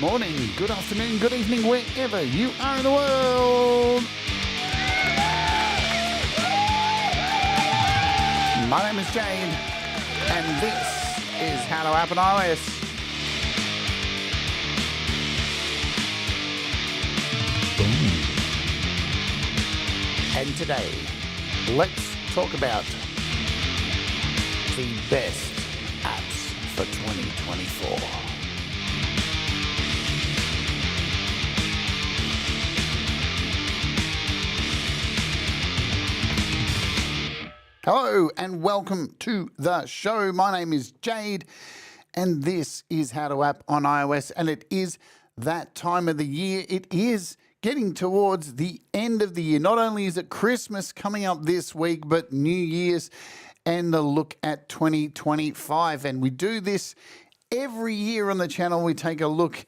morning, good afternoon, good evening, wherever you are in the world. My name is Jade, and this is How to App on iOS. Boom. And today, let's talk about the best apps for 2024. Hello and welcome to the show. My name is Jade and this is How to App on iOS, and it is that time of the year. It is getting towards the end of the year. Not only is it Christmas coming up this week, but New Year's and the look at 2025. And we do this every year on the channel. We take a look,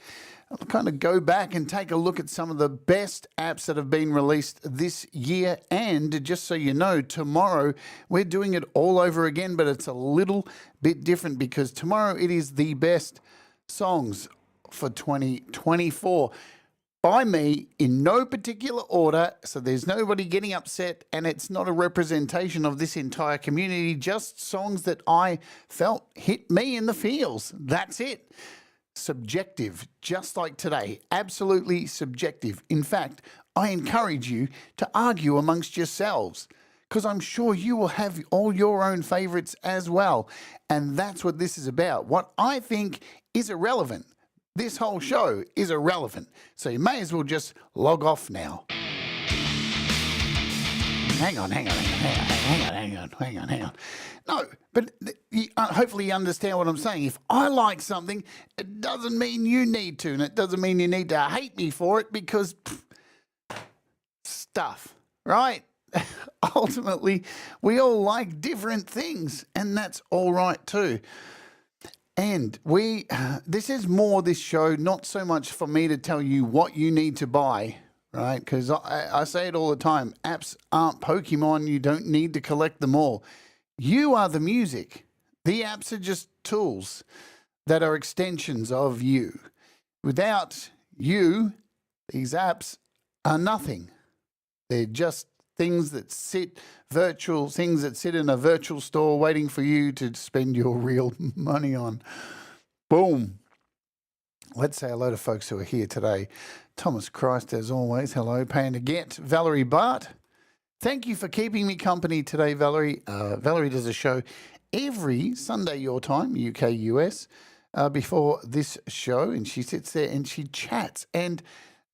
kind of go back and take a look at some of the best apps that have been released this year. And just so you know, tomorrow we're doing it all over again, but it's a little bit different because tomorrow it is the best songs for 2024 by me in no particular order. So there's nobody getting upset, and it's not a representation of this entire community, just songs that I felt hit me in the feels. That's it. Subjective, just like today, absolutely subjective. In fact, I encourage you to argue amongst yourselves because I'm sure you will have all your own favorites as well. And that's what this is about. What I think is irrelevant, this whole show is irrelevant. So you may as well just log off now. Hang on. No, but hopefully you understand what I'm saying. If I like something, it doesn't mean you need to, and it doesn't mean you need to hate me for it because stuff, right? Ultimately, we all like different things, and that's all right too. And this is more this show, not so much for me to tell you what you need to buy, right? Because I say it all the time. Apps aren't Pokemon. You don't need to collect them all. You are the music. The apps are just tools that are extensions of you. Without you, these apps are nothing. They're just things that sit in a virtual store waiting for you to spend your real money on. Boom. Let's say hello to folks who are here today. Thomas Christ, as always. Hello. Paying to get. Valerie Bart. Thank you for keeping me company today, Valerie. Valerie does a show every Sunday your time, UK, US, before this show, and she sits there and she chats. And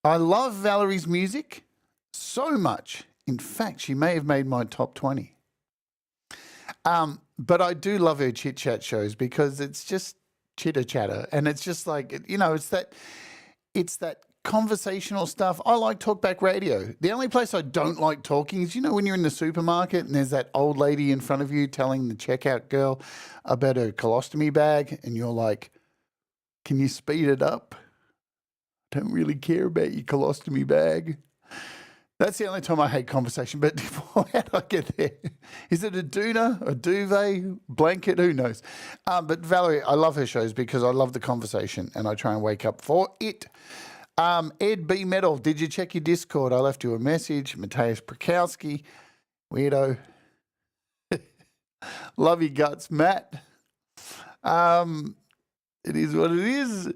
I love Valerie's music so much. In fact, she may have made my top 20. But I do love her chit-chat shows because it's just chitter-chatter. And it's just like, you know, it's that conversational stuff. I like talkback radio. The only place I don't like talking is, you know, when you're in the supermarket and there's that old lady in front of you telling the checkout girl about her colostomy bag, and you're like, can you speed it up? I don't really care about your colostomy bag. That's the only time I hate conversation, but how did I get there? Is it a doona, a duvet, blanket? Who knows? But Valerie, I love her shows because I love the conversation and I try and wake up for it. Ed B. Metal, did you check your Discord? I left you a message. Mateus Prakowski, weirdo. Love your guts, Matt. It is what it is.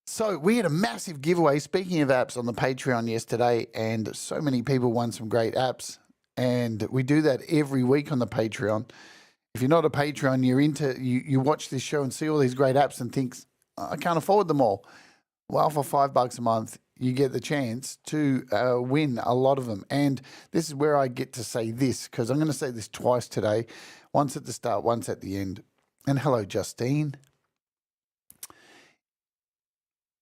So we had a massive giveaway, speaking of apps, on the Patreon yesterday, and so many people won some great apps. And we do that every week on the Patreon. If you're not a Patreon, you watch this show and see all these great apps and think, I can't afford them all. Well, for $5 a month, you get the chance to win a lot of them. And this is where I get to say this, because I'm going to say this twice today, once at the start, once at the end. And hello, Justine.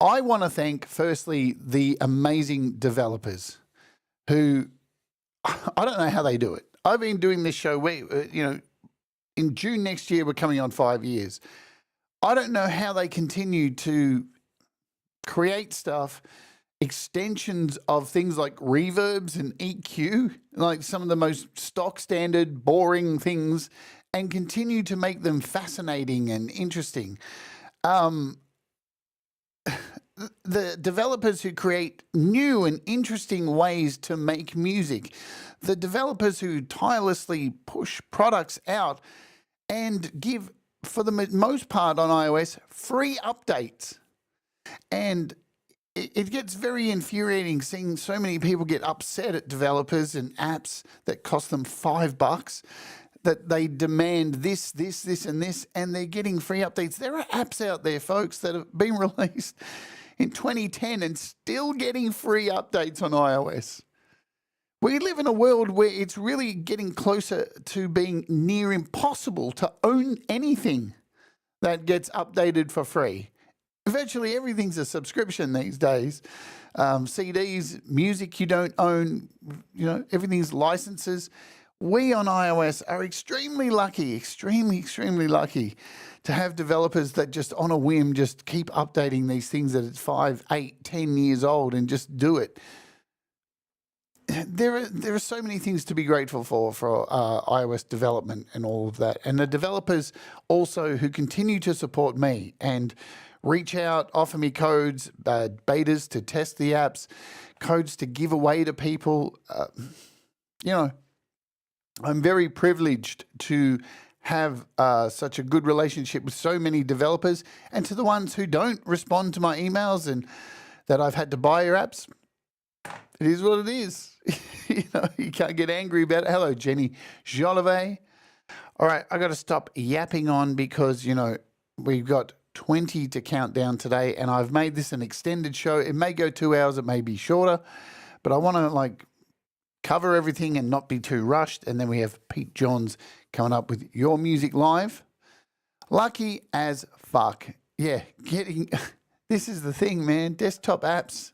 I want to thank, firstly, the amazing developers who, I don't know how they do it. I've been doing this show, in June next year, we're coming on 5 years. I don't know how they continue to create stuff, extensions of things like reverbs and EQ, like some of the most stock standard, boring things, and continue to make them fascinating and interesting. the developers who create new and interesting ways to make music, the developers who tirelessly push products out and give, for the most part on iOS, free updates. And it gets very infuriating seeing so many people get upset at developers and apps that cost them $5 that they demand this, and this, and they're getting free updates. There are apps out there, folks, that have been released in 2010 and still getting free updates on iOS. We live in a world where it's really getting closer to being near impossible to own anything that gets updated for free. Virtually everything's a subscription these days. CDs, music you don't own, everything's licenses. We on iOS are extremely lucky, extremely lucky to have developers that just on a whim just keep updating these things that it's 5, 8, 10 years old and just do it. There are so many things to be grateful for iOS development and all of that. And the developers also who continue to support me and reach out, offer me codes, betas to test the apps, codes to give away to people. I'm very privileged to have such a good relationship with so many developers, and to the ones who don't respond to my emails and that I've had to buy your apps. It is what it is. You can't get angry about it. Hello, Jenny Jolivet. All right, I got to stop yapping on because, we've got 20 to count down today, and I've made this an extended show. It may go 2 hours, it may be shorter, but I want to cover everything and not be too rushed. And then we have Pete Johns coming up with Your Music Live. Lucky as fuck. Yeah, this is the thing, man. Desktop apps.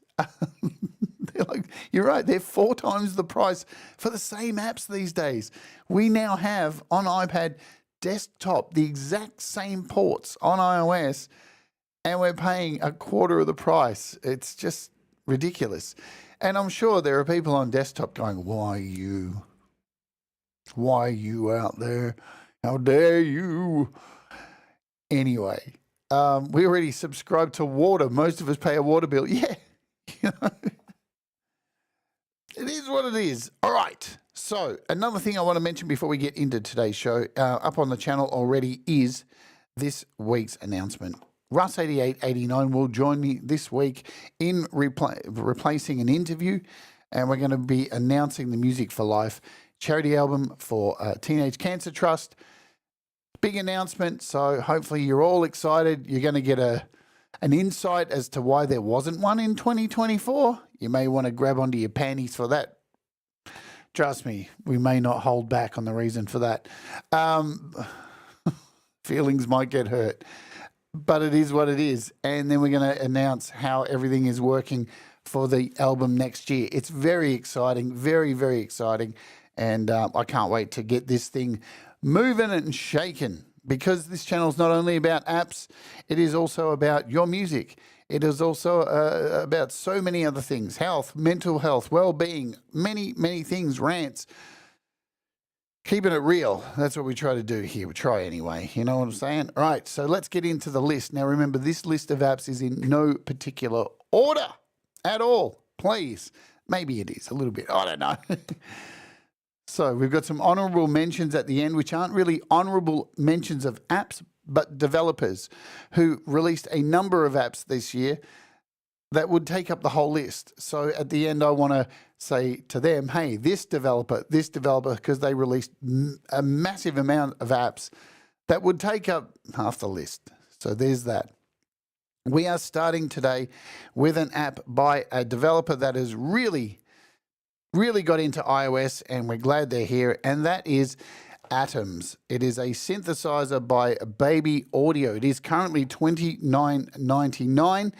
You're right, they're 4 times the price for the same apps these days. We now have on iPad desktop the exact same ports on iOS, and we're paying a quarter of the price. It's just ridiculous. And I'm sure there are people on desktop going, why you? Why you out there? How dare you? Anyway, we already subscribe to water. Most of us pay a water bill. Yeah, it is what it is. All right. So another thing I want to mention before we get into today's show, up on the channel already, is this week's announcement. Russ8889 will join me this week in replacing an interview, and we're going to be announcing the Music for Life charity album for Teenage Cancer Trust. Big announcement, so hopefully you're all excited. You're going to get an insight as to why there wasn't one in 2024. You may want to grab onto your panties for that. Trust me, we may not hold back on the reason for that. Feelings might get hurt, but it is what it is. And then we're going to announce how everything is working for the album next year. It's very exciting, very, very exciting. And I can't wait to get this thing moving and shaking, because this channel is not only about apps, it is also about your music. It is also about so many other things: health, mental health, well-being, many, many things, rants. Keeping it real. That's what we try to do here. We try anyway. You know what I'm saying? All right, so let's get into the list. Now, remember, this list of apps is in no particular order at all. Please. Maybe it is a little bit. I don't know. So we've got some honourable mentions at the end, which aren't really honourable mentions of apps, but developers who released a number of apps this year that would take up the whole list. So at the end, I want to say to them, hey, this developer, because they released a massive amount of apps that would take up half the list. So there's that. We are starting today with an app by a developer that has really got into iOS, and we're glad they're here, and that is Atoms. It is a synthesizer by Baby Audio. It is currently $29.99.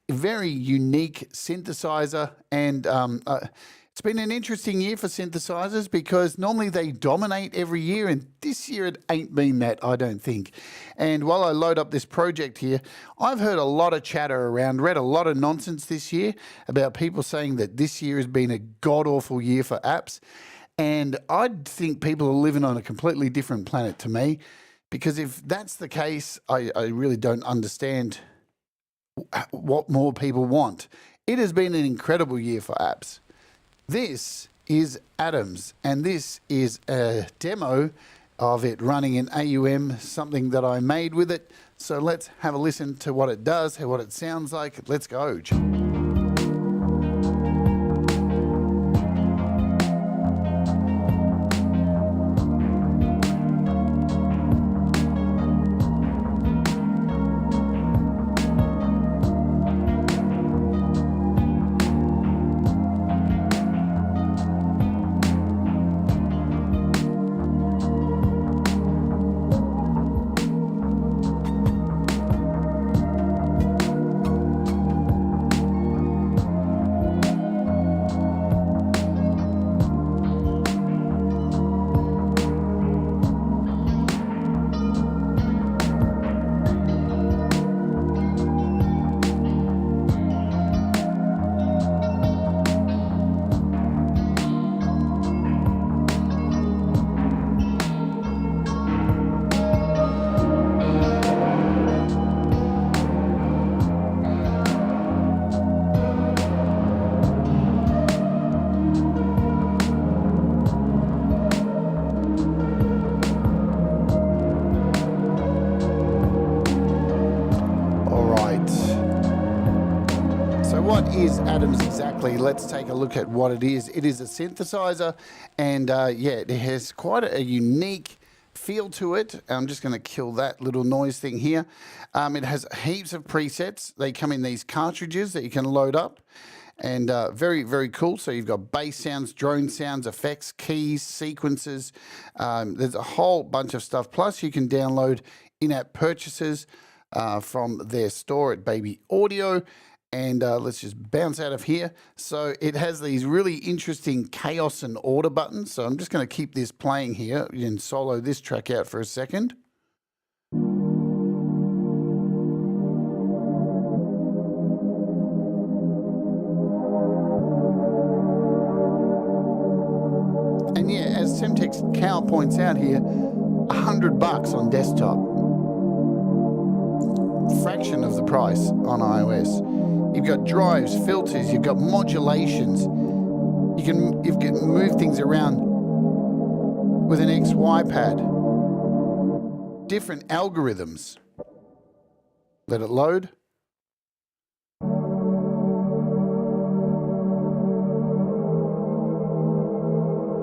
Very unique synthesizer, and it's been an interesting year for synthesizers because normally they dominate every year, and this year it ain't been that, I don't think. And while I load up this project here, I've heard a lot of chatter around, read a lot of nonsense this year about people saying that this year has been a god-awful year for apps. And I think people are living on a completely different planet to me, because if that's the case, I really don't understand what more people want. It has been an incredible year for apps. This is Atoms, and this is a demo of it running in AUM, something that I made with it. So let's have a listen to what it does, what it sounds like. Let's go. What is Atoms exactly? Let's take a look at what it is. It is a synthesizer, and yeah, it has quite a unique feel to it. I'm just going to kill that little noise thing here. It has heaps of presets. They come in these cartridges that you can load up, and very, very cool. So you've got bass sounds, drone sounds, effects, keys, sequences. There's a whole bunch of stuff. Plus, you can download in-app purchases from their store at Baby Audio. And let's just bounce out of here. So it has these really interesting chaos and order buttons. So I'm just going to keep this playing here and solo this track out for a second. And yeah, as Semtex Cow points out here, $100 on desktop. Fraction of the price on iOS. You've got drives, filters, you've got modulations. You can move things around with an XY pad. Different algorithms. Let it load.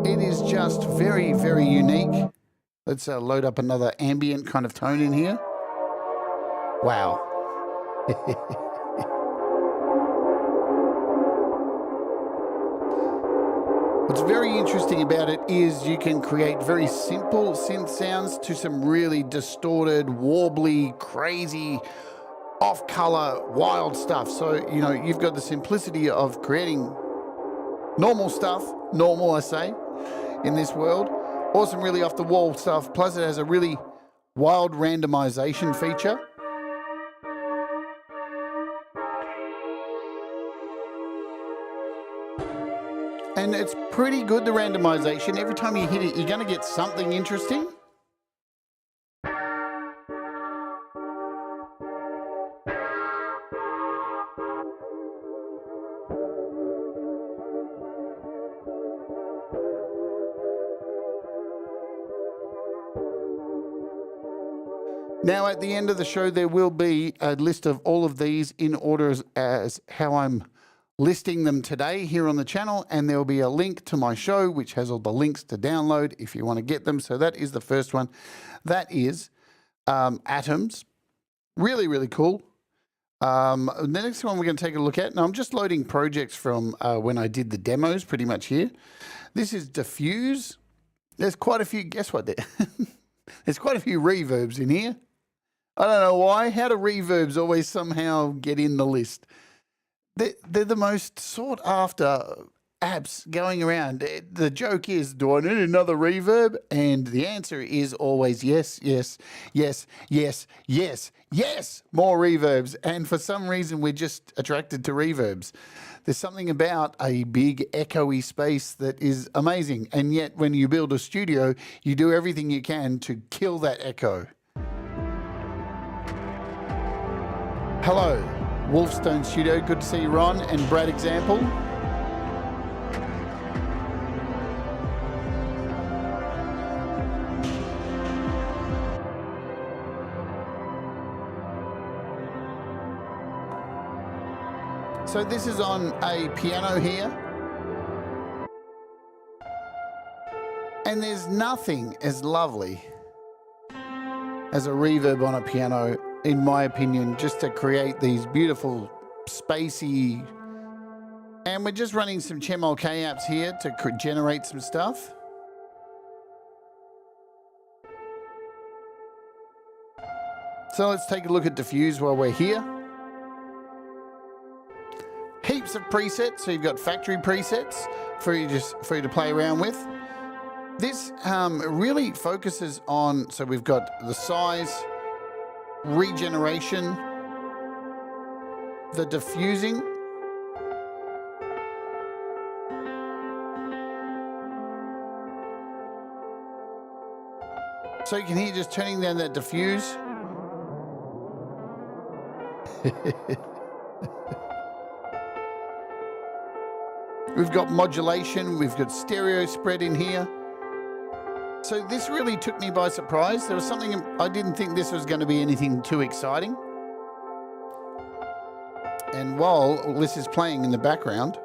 It is just very, very unique. Let's load up another ambient kind of tone in here. Wow. What's very interesting about it is you can create very simple synth sounds to some really distorted, warbly, crazy, off-color, wild stuff. So, you know, you've got the simplicity of creating normal stuff, normal I say, in this world, or some really off-the-wall stuff. Plus it has a really wild randomization feature. And it's pretty good, the randomization. Every time you hit it, you're going to get something interesting. Now, at the end of the show, there will be a list of all of these in order as how I'm listing them today here on the channel, and there will be a link to my show which has all the links to download if you want to get them. So that is the first one. That is Atoms. Really, really cool. The next one we're going to take a look at, now I'm just loading projects from when I did the demos pretty much here. This is Diffuse. There's quite a few, guess what? There's quite a few reverbs in here. I don't know why. How do reverbs always somehow get in the list? They're the most sought after apps going around. The joke is, do I need another reverb? And the answer is always yes, yes, yes, yes, yes, yes, more reverbs. And for some reason, we're just attracted to reverbs. There's something about a big echoey space that is amazing. And yet when you build a studio, you do everything you can to kill that echo. Hello. Wolfstone Studio. Good to see you, Ron, and Brad Example. So this is on a piano here. And there's nothing as lovely as a reverb on a piano, in my opinion, just to create these beautiful, spacey... And we're just running some ChemLK apps here to generate some stuff. So let's take a look at Diffuse while we're here. Heaps of presets, so you've got factory presets for you to play around with. This really focuses on, so we've got the size, regeneration, the diffusing, so you can hear just turning down that diffuse. We've got modulation, we've got stereo spread in here. So this really took me by surprise. There was something, I didn't think this was going to be anything too exciting. And while this is playing in the background,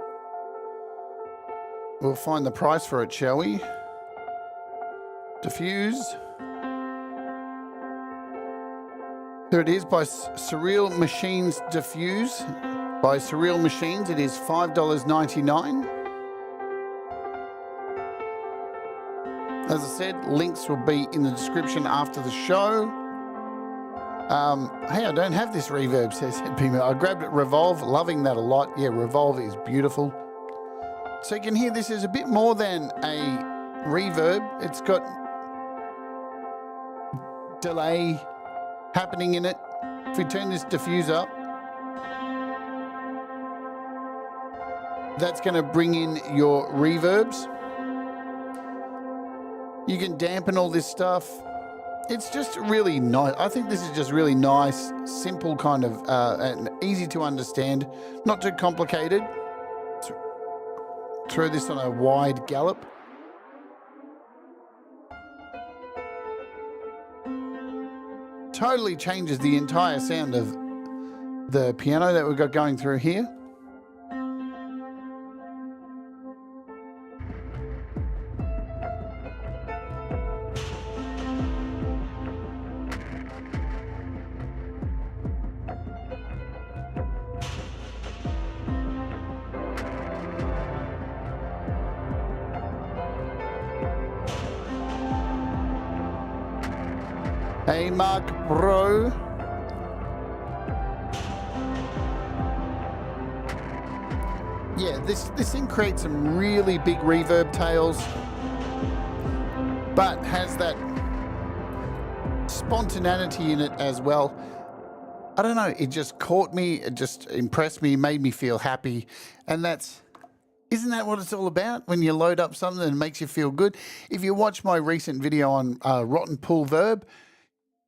we'll find the price for it, shall we? Diffuse. There it is, by Surreal Machines Diffuse. By Surreal Machines, it is $5.99. As I said, links will be in the description after the show. Hey, I don't have this reverb, says Pima. I grabbed it Revolve, loving that a lot. Yeah, Revolve is beautiful. So you can hear this is a bit more than a reverb. It's got delay happening in it. If we turn this diffuse up, that's going to bring in your reverbs. You can dampen all this stuff. It's just really nice. I think this is just really nice, simple kind of, and easy to understand, not too complicated. Throw this on a wide gallop. Totally changes the entire sound of the piano that we've got going through here. Hey, Mark Bro. Yeah, this thing creates some really big reverb tails, but has that spontaneity in it as well. I don't know, it just caught me, it just impressed me, made me feel happy, and isn't that what it's all about? When you load up something that makes you feel good. If you watch my recent video on Rotten Pool Verb,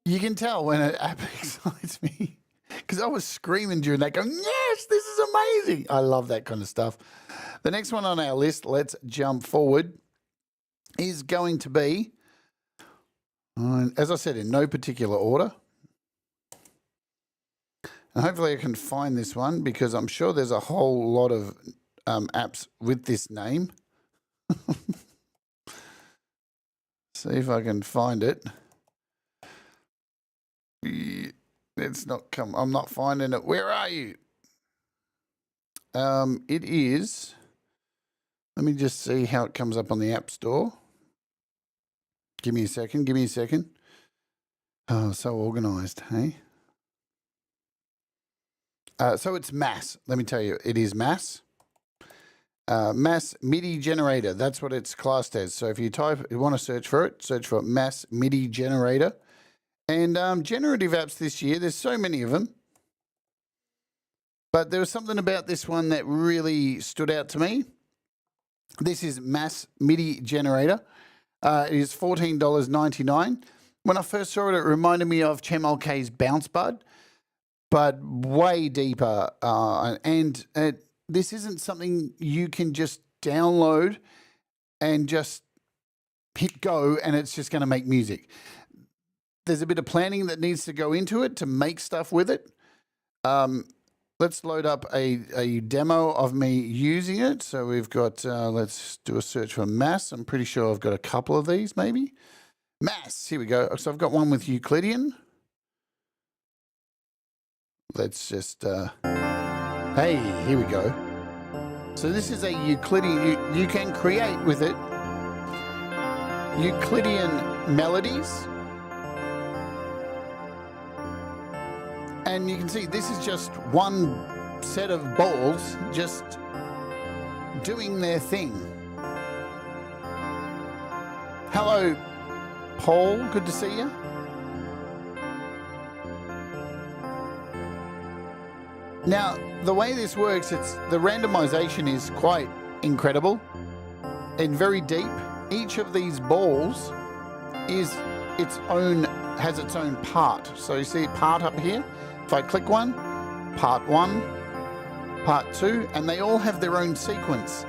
you can tell when an app excites me, because I was screaming during that, going, yes, this is amazing. I love that kind of stuff. The next one on our list, let's jump forward, is going to be, as I said, in no particular order. And hopefully I can find this one, because I'm sure there's a whole lot of apps with this name. See if I can find it. It's not come. I'm not finding it. Where are you? It is. Let me just see how it comes up on the App Store. Give me a second. Give me a second. Oh, so organized, hey? So it's Mass. Let me tell you, it is Mass. Mass MIDI generator. That's what it's classed as. So if you want to search for it, search for Mass MIDI generator. And generative apps this year, there's so many of them. But there was something about this one that really stood out to me. This is Mass MIDI generator. It is $14.99. When I first saw it, it reminded me of ChemLK's Bounce Bud. but way deeper. And this isn't something you can just download and just hit go and it's just going to make music. There's a bit of planning that needs to go into it to make stuff with it. Let's load up a demo of me using it. So we've got, let's do a search for Mass. I'm pretty sure I've got a couple of these maybe. Mass, here we go. So I've got one with Euclidean. Let's just, hey, here we go. So this is a Euclidean, you can create with it Euclidean melodies. And you can see this is just one set of balls just doing their thing. Hello, Paul, good to see you. Now, the way this works, the randomization is quite incredible and very deep. Each of these balls is has its own part. So you see part up here. If I click one, part 1, part 2, and they all have their own sequence.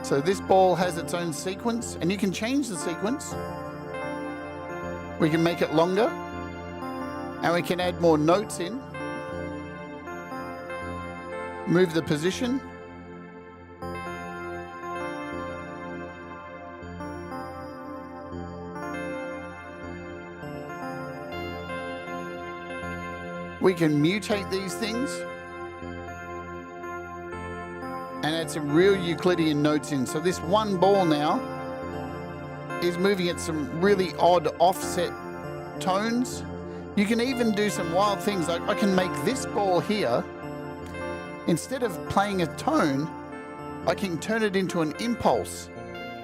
So this ball has its own sequence, and you can change the sequence. We can make it longer, and we can add more notes in. Move the position. We can mutate these things and add some real Euclidean notes in. So this one ball now is moving at some really odd offset tones. You can even do some wild things. Like I can make this ball here, instead of playing a tone, I can turn it into an impulse.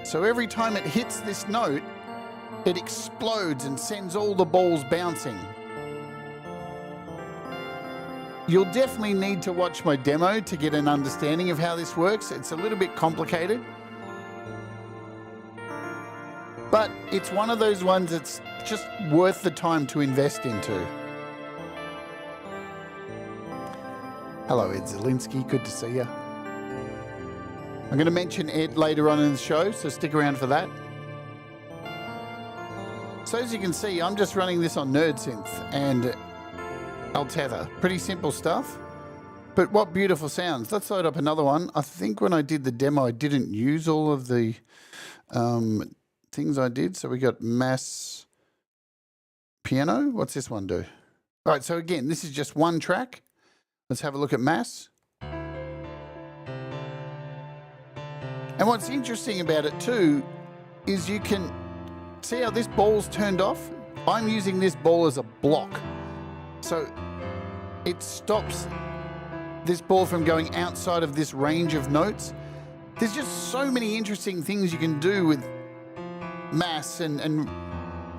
So every time it hits this note, it explodes and sends all the balls bouncing. You'll definitely need to watch my demo to get an understanding of how this works. It's a little bit complicated, but it's one of those ones that's just worth the time to invest into. Hello, Ed Zielinski, good to see you. I'm going to mention Ed later on in the show, so stick around for that. So as you can see, I'm just running this on NerdSynth and Altether. Pretty simple stuff, but what beautiful sounds. Let's load up another one. I think when I did the demo, I didn't use all of the things I did. So we got Mass Piano. What's this one do? All right, so again, this is just one track. Let's have a look at Mass. And what's interesting about it too is you can see how this ball's turned off. I'm using this ball as a block. So it stops this ball from going outside of this range of notes. There's just so many interesting things you can do with Mass and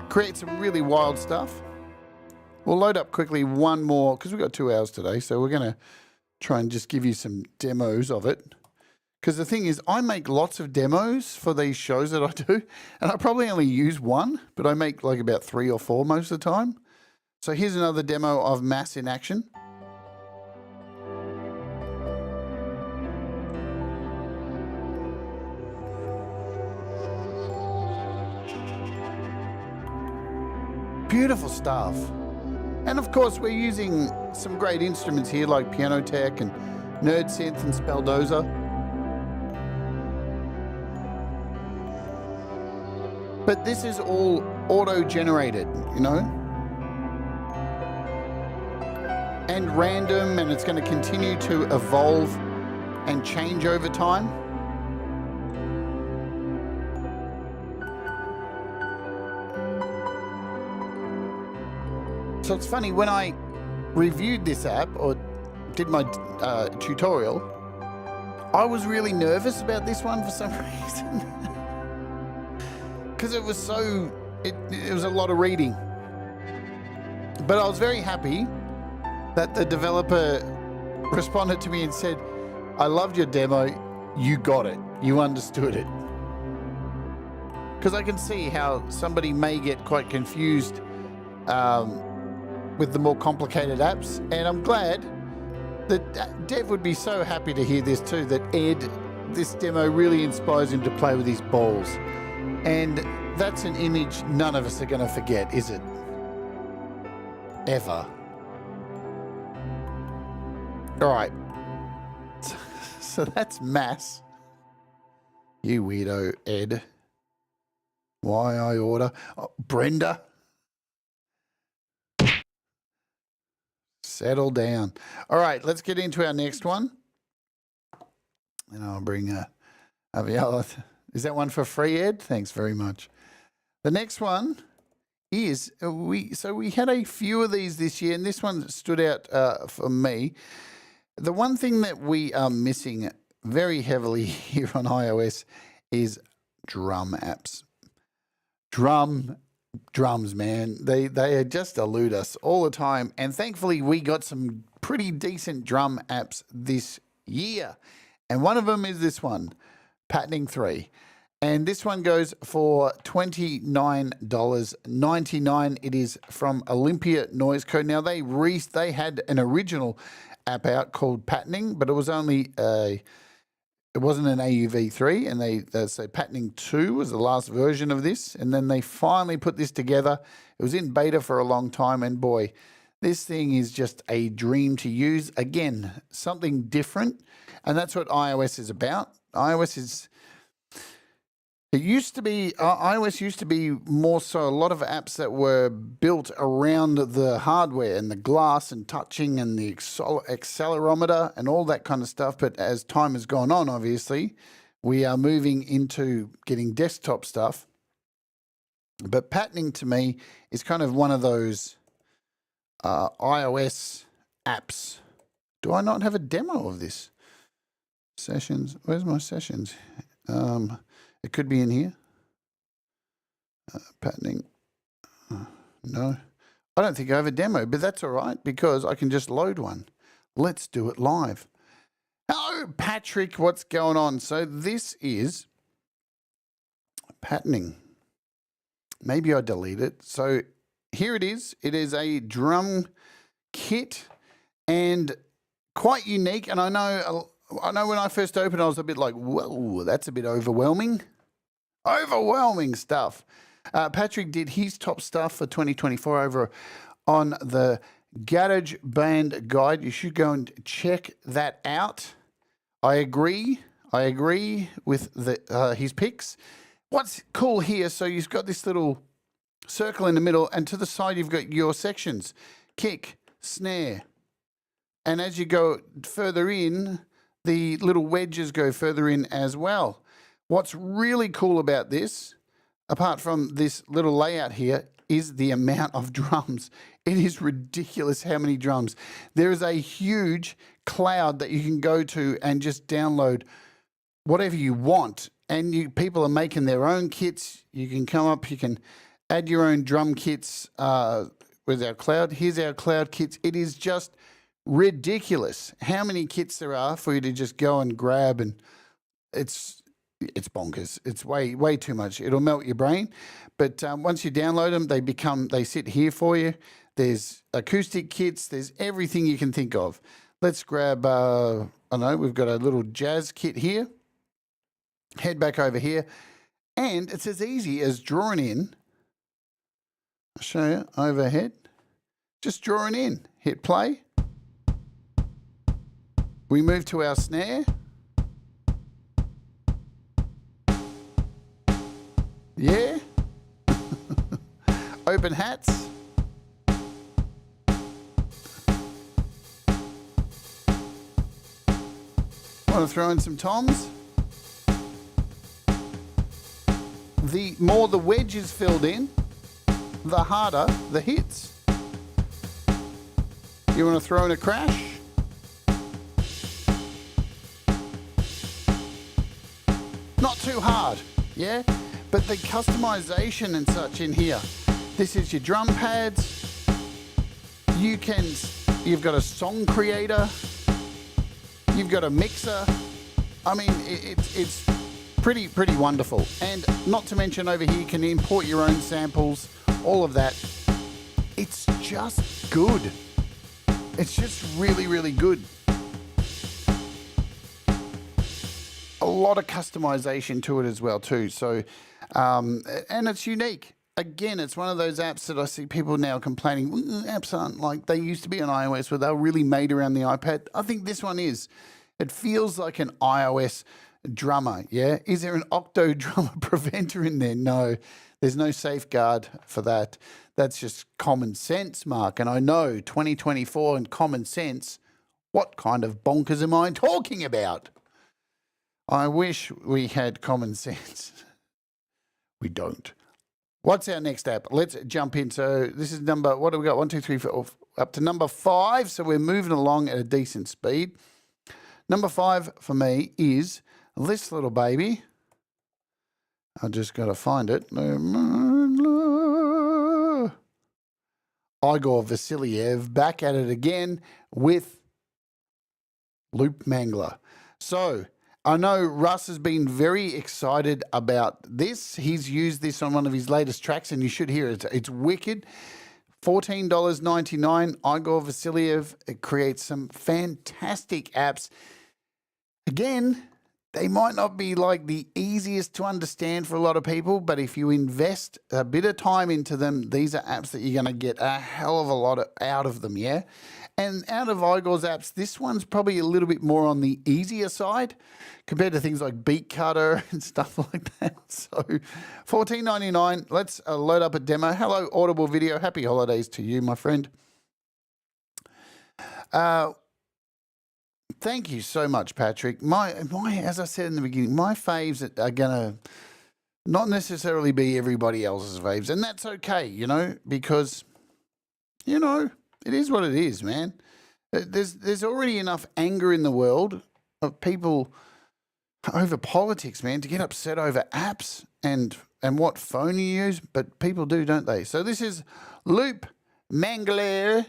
create some really wild stuff. We'll load up quickly one more, because we've got 2 hours today, so we're going to try and just give you some demos of it. Because the thing is, I make lots of demos for these shows that I do, and I probably only use one, but I make like about 3 or 4 most of the time. So here's another demo of Mass in action. Beautiful stuff. And of course, we're using some great instruments here like Piano Tech and NerdSynth and Spelldozer. But this is all auto-generated, you know? And random, and it's going to continue to evolve and change over time. So it's funny, when I reviewed this app or did my tutorial, I was really nervous about this one for some reason. Because it was so, it was a lot of reading. But I was very happy that the developer responded to me and said, I loved your demo, you got it, you understood it. Because I can see how somebody may get quite confused with the more complicated apps. And I'm glad that Dev would be so happy to hear this too, that Ed, this demo really inspires him to play with his balls. And that's an image none of us are going to forget, is it? Ever. All right. So that's Mass. You weirdo, Ed. Why I order. Oh, Brenda. Settle down. All right, let's get into our next one. And I'll bring Aviala. Is that one for free, Ed? Thanks very much. The next one is, we had a few of these this year, and this one stood out for me. The one thing that we are missing very heavily here on iOS is drum apps. Drums, man. They just elude us all the time. And thankfully, we got some pretty decent drum apps this year. And one of them is this one, Patterning 3. And this one goes for $29.99. It is from Olympia Noise Code. Now, they had an original app out called Patterning, but it was only it wasn't an AUV3, and they say Patterning 2 was the last version of this, and then they finally put this together. It was in beta for a long time, and boy, this thing is just a dream to use. Again, something different, and that's what iOS is about. iOS used to be more so a lot of apps that were built around the hardware and the glass and touching and the accelerometer and all that kind of stuff. But as time has gone on, obviously, we are moving into getting desktop stuff. But patterning to me is kind of one of those iOS apps. Do I not have a demo of this? Sessions. Where's my sessions? It could be in here. Patterning. No. I don't think I have a demo, but that's all right because I can just load one. Let's do it live. Hello, Patrick. What's going on? So this is patterning. Maybe I delete it. So here it is. It is a drum kit and quite unique. And I know when I first opened, I was a bit like, whoa, that's a bit overwhelming. Overwhelming stuff. Patrick did his top stuff for 2024 over on the Garage Band Guide. You should go and check that out. I agree with his picks. What's cool here, so you've got this little circle in the middle, and to the side you've got your sections. Kick, snare. And as you go further in, the little wedges go further in as well. What's really cool about this, apart from this little layout here, is the amount of drums. It is ridiculous how many drums. There is a huge cloud that you can go to and just download whatever you want. And people are making their own kits. You can come up, you can add your own drum kits with our cloud. Here's our cloud kits. It is just ridiculous how many kits there are for you to just go and grab, and it's bonkers. It's way too much. It'll melt your brain. But once you download them, they sit here for you. There's acoustic kits. There's everything you can think of. Let's grab, I know we've got a little jazz kit here. Head back over here. And it's as easy as drawing in. I'll show you overhead. Just drawing in. Hit play. We move to our snare. Yeah. Open hats. Want to throw in some toms? The more the wedge is filled in, the harder the hits. You want to throw in a crash? Not too hard, yeah? But the customization and such in here. This is your drum pads. You've got a song creator. You've got a mixer. I mean, it's pretty wonderful. And not to mention over here, you can import your own samples, all of that. it's just good. It's just really, really good. A lot of customization to it as well too. So, and it's unique. Again, it's one of those apps that I see people now complaining, apps aren't like they used to be on iOS where they were really made around the iPad. I think this one is. It feels like an iOS drummer, yeah? Is there an octo drummer preventer in there? No, there's no safeguard for that. That's just common sense, Mark. And I know 2024 and common sense, what kind of bonkers am I talking about? I wish we had common sense. We don't. What's our next app? Let's jump in. So this is number, what do we got? 1, 2, 3, 4, up to number 5. So we're moving along at a decent speed. Number 5 for me is this little baby. I just got to find it. Igor Vasiliev back at it again with Loop Mangler. So I know Russ has been very excited about this. He's used this on one of his latest tracks, and you should hear it. It's wicked. $14.99. Igor Vasiliev. It creates some fantastic apps. Again, they might not be like the easiest to understand for a lot of people, but if you invest a bit of time into them, these are apps that you're going to get a hell of a lot out of them, yeah? And out of Igor's apps, this one's probably a little bit more on the easier side compared to things like Beat Cutter and stuff like that. So $14.99. Let's load up a demo. Hello, Audible Video. Happy holidays to you, my friend. Thank you so much, Patrick. My, as I said in the beginning, my faves are going to not necessarily be everybody else's faves. And that's okay, you know, because, you know, it is what it is, man. There's already enough anger in the world of people over politics, man, to get upset over apps and what phone you use. But people do, don't they? So this is Loop Mangler.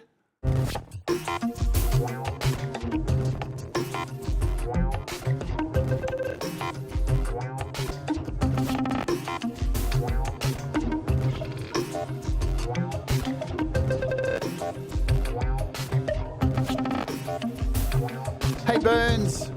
Hey, Burns.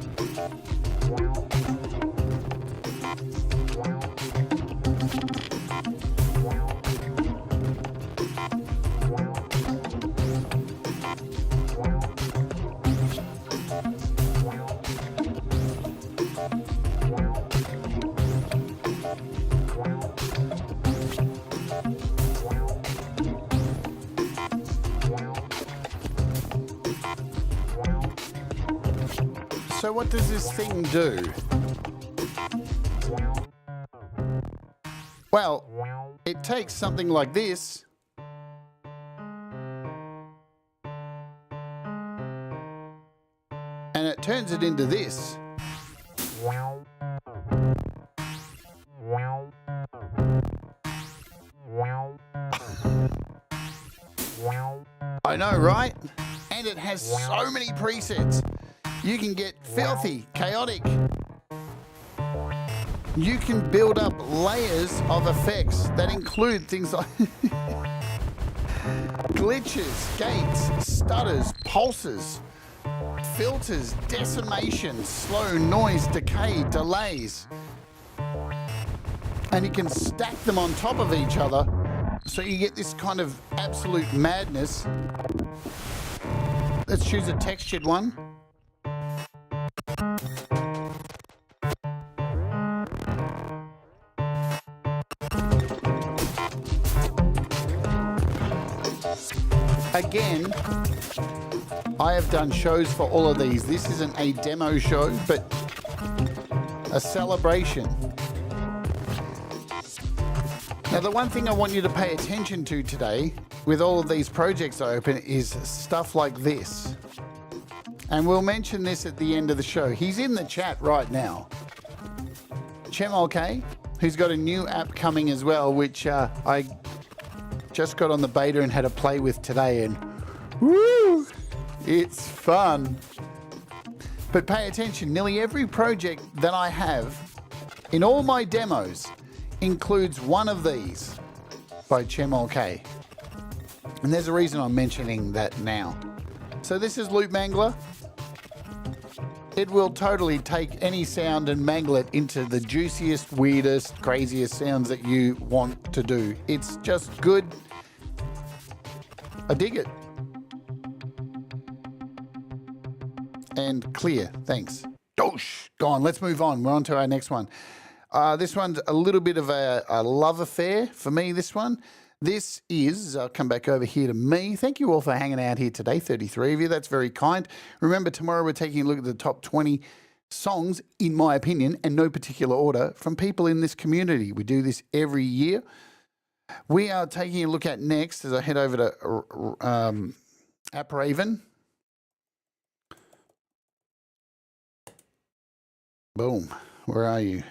So what does this thing do? Well, it takes something like this and it turns it into this. I know, right? And it has so many presets. You can get filthy, chaotic. You can build up layers of effects that include things like glitches, gates, stutters, pulses, filters, decimation, slow, noise, decay, delays. And you can stack them on top of each other so you get this kind of absolute madness. Let's choose a textured one. Again, I have done shows for all of these. This isn't a demo show, but a celebration. Now, the one thing I want you to pay attention to today with all of these projects I open is stuff like this. And we'll mention this at the end of the show. He's in the chat right now. Chemolk, who's got a new app coming as well, which I just got on the beta and had a play with today, and woo, it's fun. But pay attention, nearly every project that I have in all my demos includes one of these by Chemolk. And there's a reason I'm mentioning that now. So this is Loop Mangler. It will totally take any sound and mangle it into the juiciest, weirdest, craziest sounds that you want to do. It's just good. I dig it. And clear, thanks. Doosh, gone. Let's move on. We're on to our next one. This one's a little bit of a love affair for me, this one. This is, I'll come back over here to me. Thank you all for hanging out here today, 33 of you. That's very kind. Remember, tomorrow we're taking a look at the top 20 songs, in my opinion, and no particular order, from people in this community. We do this every year. We are taking a look at next, as I head over to App Raven. Boom. Where are you?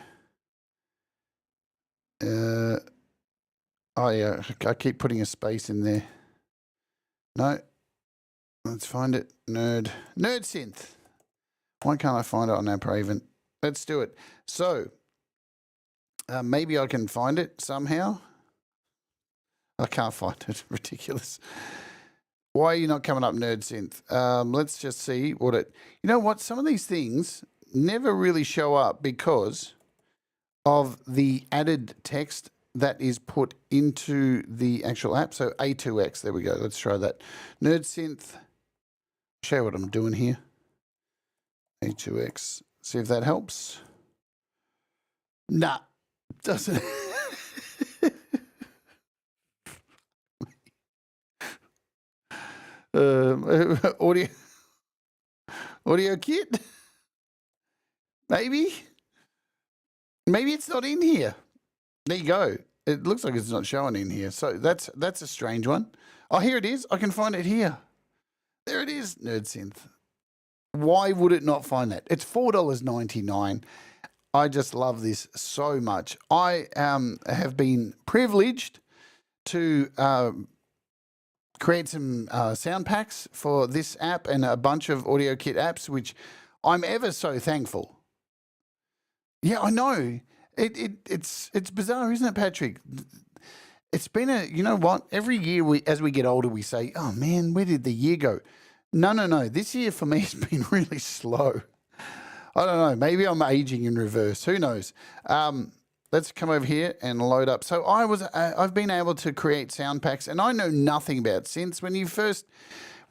Oh, yeah, I keep putting a space in there. No. Let's find it. Nerd Synth. Why can't I find it on App Raven? Let's do it. So, maybe I can find it somehow. I can't find it. Ridiculous. Why are you not coming up, Nerd Synth? Let's just see what it... You know what? Some of these things never really show up because of the added text that is put into the actual app. So A2X, there we go. Let's try that. Nerd Synth. Show you what I'm doing here. A2X. See if that helps. Nah, doesn't. Audio kit. Maybe it's not in here. There you go. It looks like it's not showing in here. So that's a strange one. Oh, here it is. I can find it here. There it is, Nerd Synth. Why would it not find that? It's $4.99. I just love this so much. I have been privileged to create some sound packs for this app and a bunch of audio kit apps, which I'm ever so thankful. Yeah, I know. It's bizarre, isn't it, Patrick? It's been you know what? Every year as we get older, we say, oh man, where did the year go? No. This year for me has been really slow. I don't know. Maybe I'm aging in reverse. Who knows? Let's come over here and load up. So I've been able to create sound packs, and I know nothing about synths. When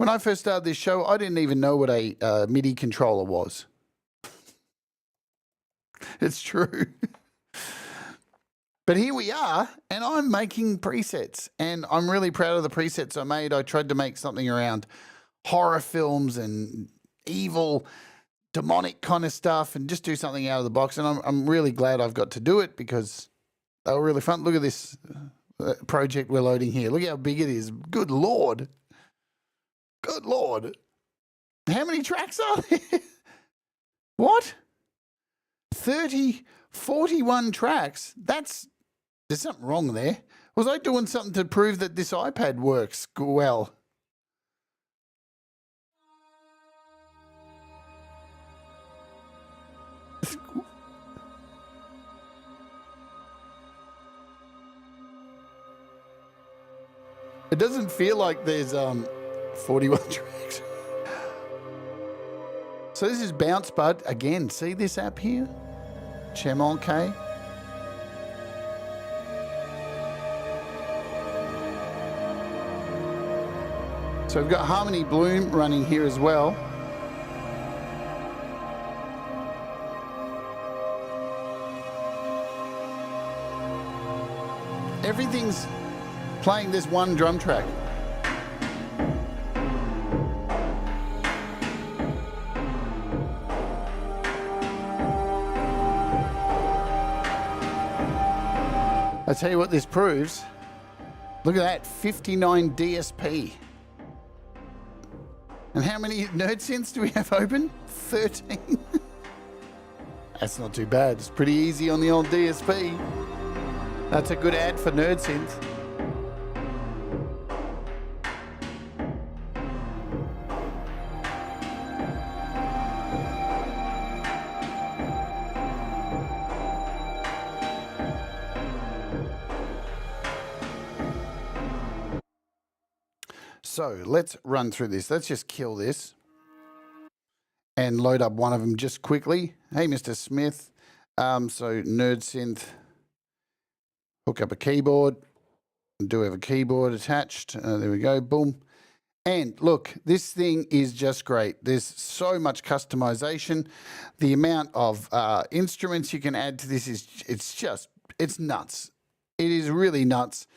I first started this show, I didn't even know what a MIDI controller was. It's true. But here we are, and I'm making presets, and I'm really proud of the presets I made. I tried to make something around horror films and evil, demonic kind of stuff, and just do something out of the box. And I'm really glad I've got to do it because they were really fun. Look at this project we're loading here. Look how big it is. Good Lord. Good Lord. How many tracks are there? What? 41 tracks. There's something wrong there. Was I doing something to prove that this iPad works well? It doesn't feel like there's 41 tracks. So this is Bounce Bud. Again, see this app here? Chemonke. So we've got Harmony Bloom running here as well. Everything's playing this one drum track. I'll tell you what this proves. Look at that, 59 DSP. And how many Nerd Synths do we have open? 13. That's not too bad. It's pretty easy on the old DSP. That's a good ad for Nerd Synth. So let's run through this. Let's just kill this and load up one of them just quickly. Hey, Mr. Smith. So Nerd Synth, hook up a keyboard. Do have a keyboard attached. There we go. Boom. And look, this thing is just great. There's so much customization. The amount of instruments you can add to this is, it's nuts. It is really nuts.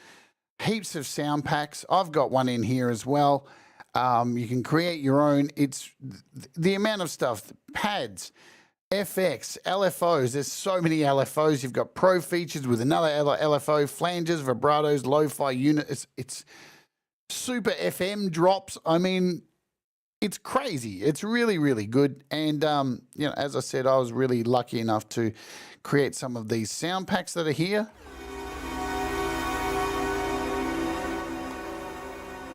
Heaps of sound packs. I've got one in here as well. You can create your own. It's the amount of stuff, pads, FX, LFOs. There's so many LFOs. You've got pro features with another LFO, flanges, vibratos, lo-fi unit. It's super FM drops. I mean, it's crazy. It's really, really good. And, you know, as I said, I was really lucky enough to create some of these sound packs that are here.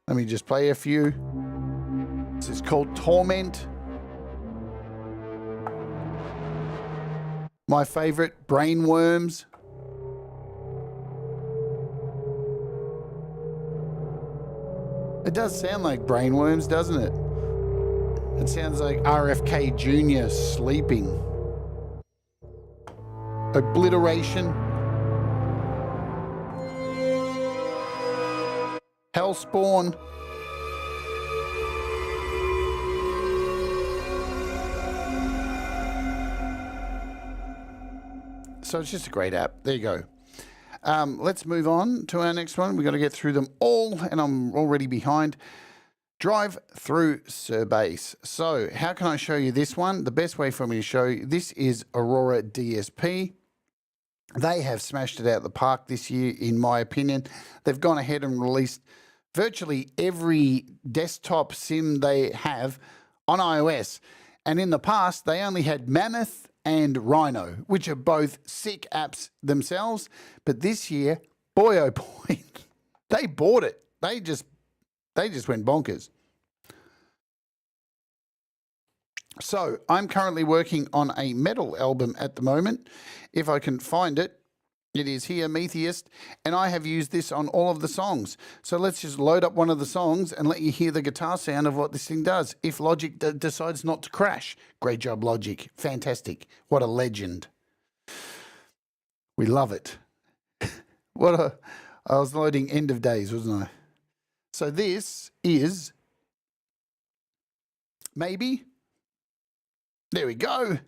Let me just play a few. This is called Torment. My favorite, Brainworms. It does sound like Brainworms, doesn't it? It sounds like RFK Jr. sleeping. Obliteration. Hellspawn. So it's just a great app. There you go. Let's move on to our next one. We've got to get through them all, and I'm already behind. DriveThru Surbase. So how can I show you this one? The best way for me to show you, this is Aurora DSP. They have smashed it out the park this year, in my opinion. They've gone ahead and released virtually every desktop sim they have on iOS. And in the past, they only had Mammoth and Rhino, which are both sick apps themselves. But this year, boy oh boy, they bought it. They just went bonkers. So I'm currently working on a metal album at the moment. If I can find it, it is here, Metheist, and I have used this on all of the songs. So let's just load up one of the songs and let you hear the guitar sound of what this thing does. If Logic decides not to crash. Great job, Logic. Fantastic. What a legend. We love it. I was loading End of Days, wasn't I? So this is Maybe. There we go.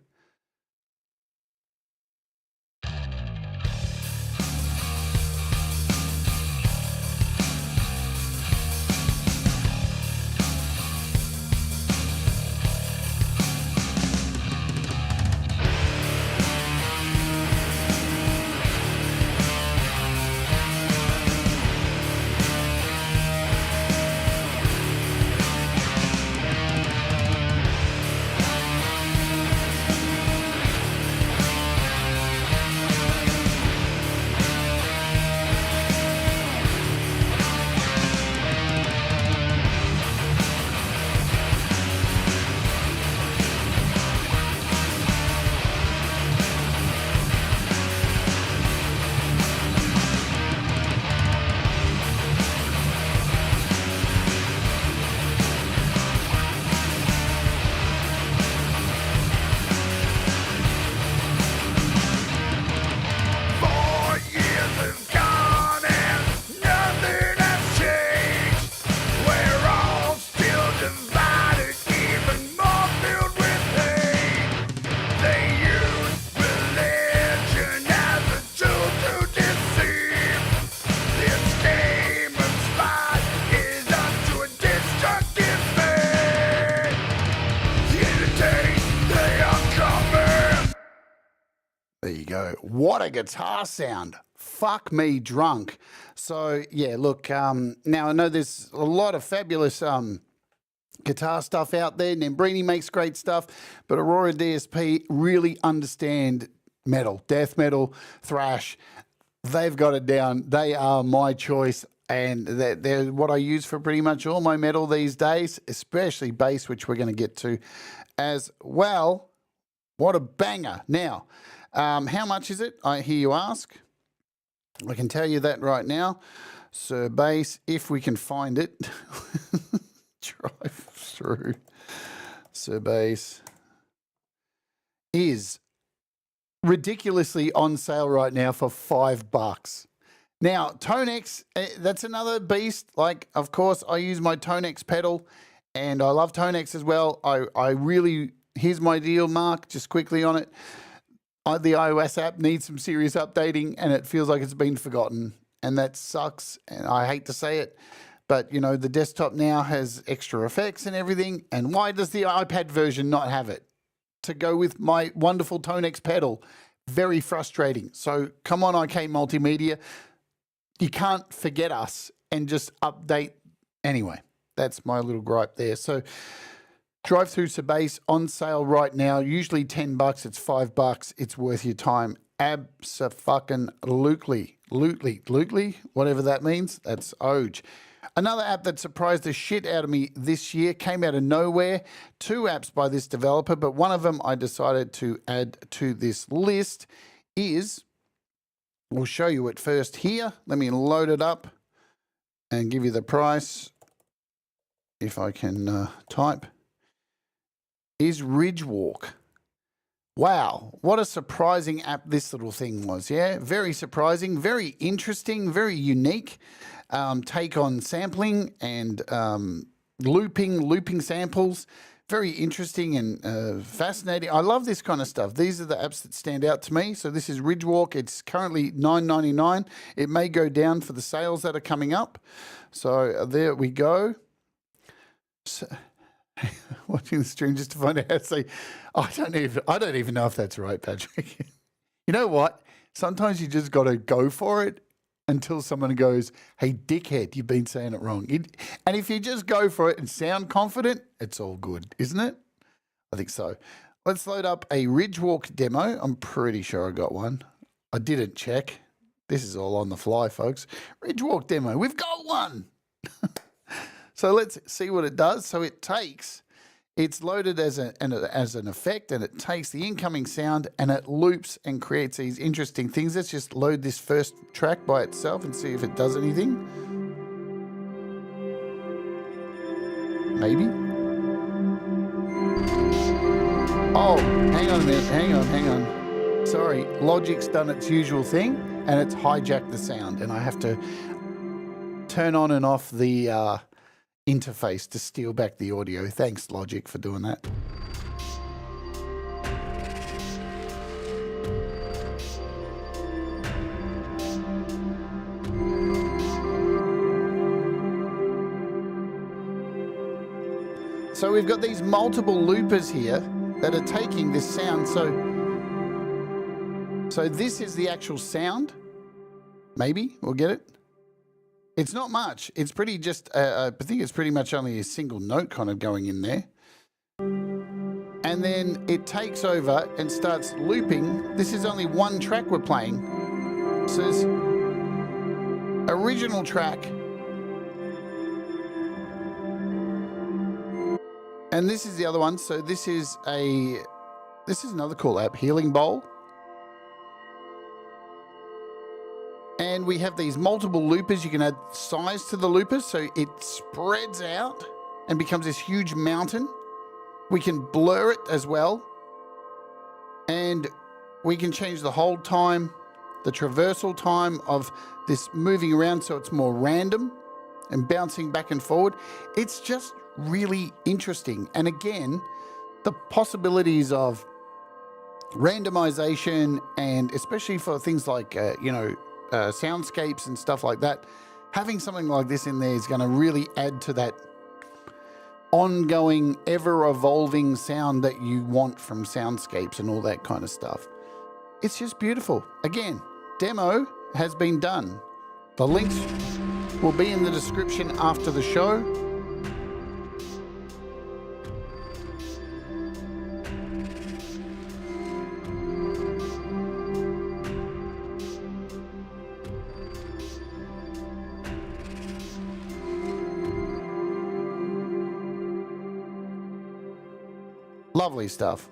There you go. What a guitar sound. Fuck me drunk. So, yeah, look, now I know there's a lot of fabulous guitar stuff out there. Nembrini makes great stuff, but Aurora DSP really understand metal, death metal, thrash. They've got it down. They are my choice, and they're what I use for pretty much all my metal these days, especially bass, which we're going to get to as well. What a banger. Now, how much is it? I hear you ask. I can tell you that right now. SuperBass, if we can find it. DriveThru. SuperBass is ridiculously on sale right now for $5. Now, Tonex, that's another beast. Like, of course, I use my Tonex pedal, and I love Tonex as well. I really, here's my deal, Mark, just quickly on it. The iOS app needs some serious updating, and it feels like it's been forgotten, and that sucks, and I hate to say it, but, you know, the desktop now has extra effects and everything, and why does the iPad version not have it to go with my wonderful Tonex pedal? Very frustrating. So come on, IK Multimedia. You can't forget us and just update. Anyway, that's my little gripe there. So DriveThru SuperBass on sale right now, usually $10, it's $5. It's worth your time. Abso-fucking-lutely, whatever that means, that's Oj. Another app that surprised the shit out of me this year, came out of nowhere. 2 apps by this developer, but one of them I decided to add to this list is, we'll show you it first here. Let me load it up and give you the price, if I can type, is Ridgewalk. Wow, what a surprising app this little thing was, yeah? Very surprising, very interesting, very unique take on sampling and looping samples. Very interesting and fascinating. I love this kind of stuff. These are the apps that stand out to me. So this is Ridgewalk. It's currently $9.99. It may go down for the sales that are coming up. So there we go. So, watching the stream just to find out how to say, I don't even know if that's right, Patrick. You know what? Sometimes you just got to go for it until someone goes, hey, dickhead, you've been saying it wrong. And if you just go for it and sound confident, it's all good, isn't it? I think so. Let's load up a Ridgewalk demo. I'm pretty sure I got one. I didn't check. This is all on the fly, folks. Ridgewalk demo. We've got one. So let's see what it does. So it takes, it's loaded as an effect, and it takes the incoming sound and it loops and creates these interesting things. Let's just load this first track by itself and see if it does anything. Maybe. Oh, hang on a minute. Hang on. Sorry, Logic's done its usual thing and it's hijacked the sound, and I have to turn on and off the interface to steal back the audio. Thanks, Logic, for doing that. So we've got these multiple loopers here that are taking this sound. So this is the actual sound. Maybe we'll get it. It's not much. It's pretty just, I think it's pretty much only a single note kind of going in there. And then it takes over and starts looping. This is only one track we're playing. So it's original track. And this is the other one. So this is another cool app, Healing Bowl. And we have these multiple loopers. You can add size to the loopers, so it spreads out and becomes this huge mountain. We can blur it as well. And we can change the hold time, the traversal time of this moving around so it's more random and bouncing back and forward. It's just really interesting. And again, the possibilities of randomization, and especially for things like, soundscapes and stuff like that, having something like this in there is going to really add to that ongoing, ever-evolving sound that you want from soundscapes and all that kind of stuff. It's just beautiful. Again, demo has been done. The links will be in the description after the show. Lovely stuff.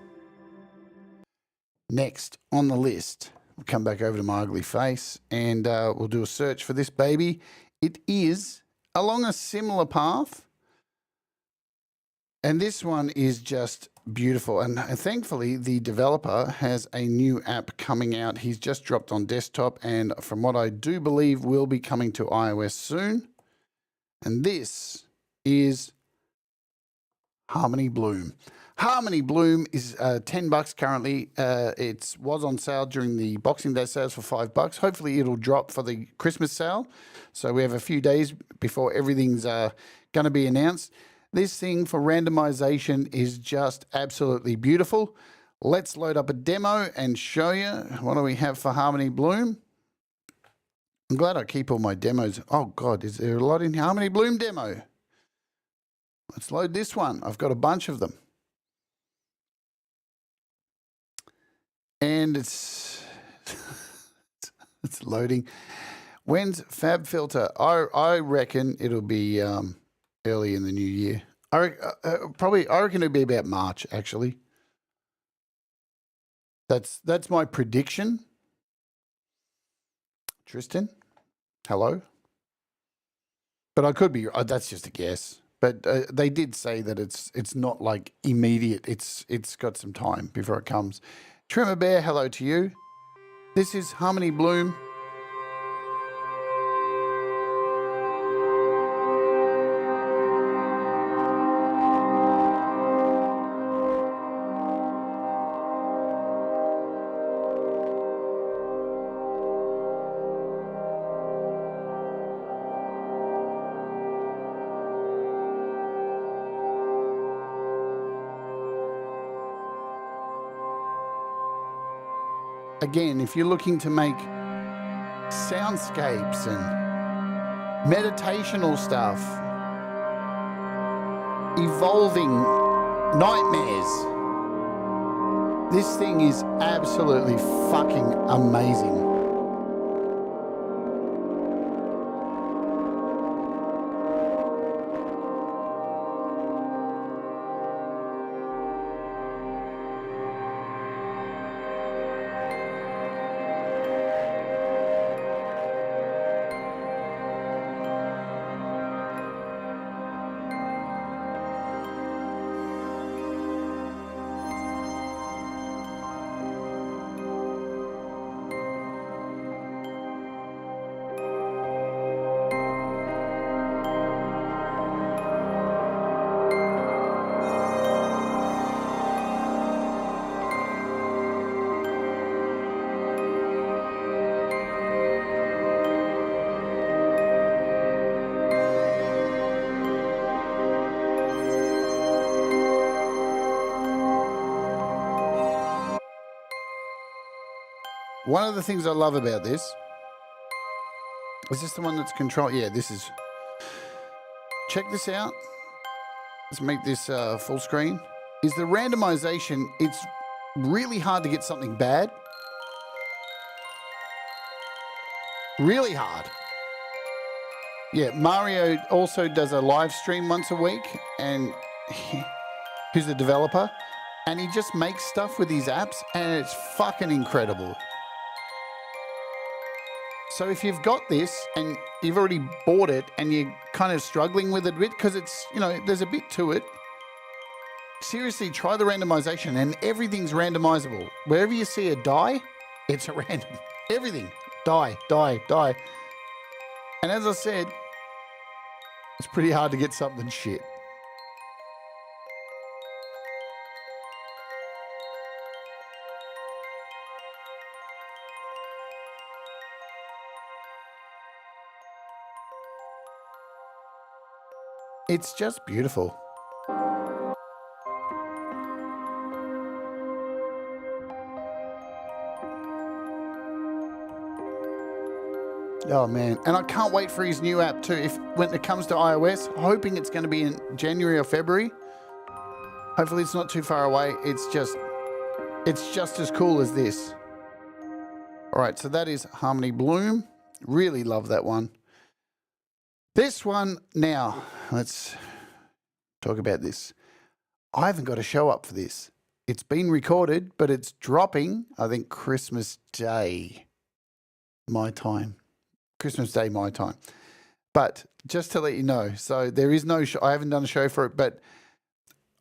Next on the list, we'll come back over to my ugly face and we'll do a search for this baby. it is along a similar path. And this one is just beautiful. And thankfully, the developer has a new app coming out. He's just dropped on desktop, and from what I do believe, will be coming to iOS soon. And this is Harmony Bloom. Harmony Bloom is $10 currently. It was on sale during the Boxing Day sales for $5. Hopefully it'll drop for the Christmas sale. So we have a few days before everything's going to be announced. This thing for randomization is just absolutely beautiful. Let's load up a demo and show you what do we have for Harmony Bloom. I'm glad I keep all my demos. Oh God, is there a lot in Harmony Bloom demo? Let's load this one. I've got a bunch of them. And it's loading. When's Fab Filter? I reckon it'll be early in the new year. I reckon it'll be about March, actually. That's my prediction. Tristan, hello. But I could be. That's just a guess. But they did say that it's not like immediate. It's got some time before it comes. Tremor Bear, hello to you. This is Harmony Bloom. Again, if you're looking to make soundscapes and meditational stuff, evolving nightmares, this thing is absolutely fucking amazing. One of the things I love about this, is this the one that's control? Yeah, this is. Check this out. Let's make this full screen. Is the randomization, it's really hard to get something bad. Really hard. Yeah, Mario also does a live stream once a week, and who's the developer, and he just makes stuff with his apps, and it's fucking incredible. So if you've got this and you've already bought it and you're kind of struggling with it a bit because it's, you know, there's a bit to it, seriously, try the randomization, and everything's randomizable. Wherever you see a die, it's a random. Everything. Die, die, die. And as I said, it's pretty hard to get something shit. It's just beautiful. Oh man, and I can't wait for his new app too. When it comes to iOS, hoping it's going to be in January or February. Hopefully it's not too far away. It's just as cool as this. All right, so that is Harmony Bloom. Really love that one. This one now, let's talk about this. I haven't got a show up for this. It's been recorded, but it's dropping, I think, Christmas Day, my time. Christmas Day, my time. But just to let you know, so there is no show. I haven't done a show for it, but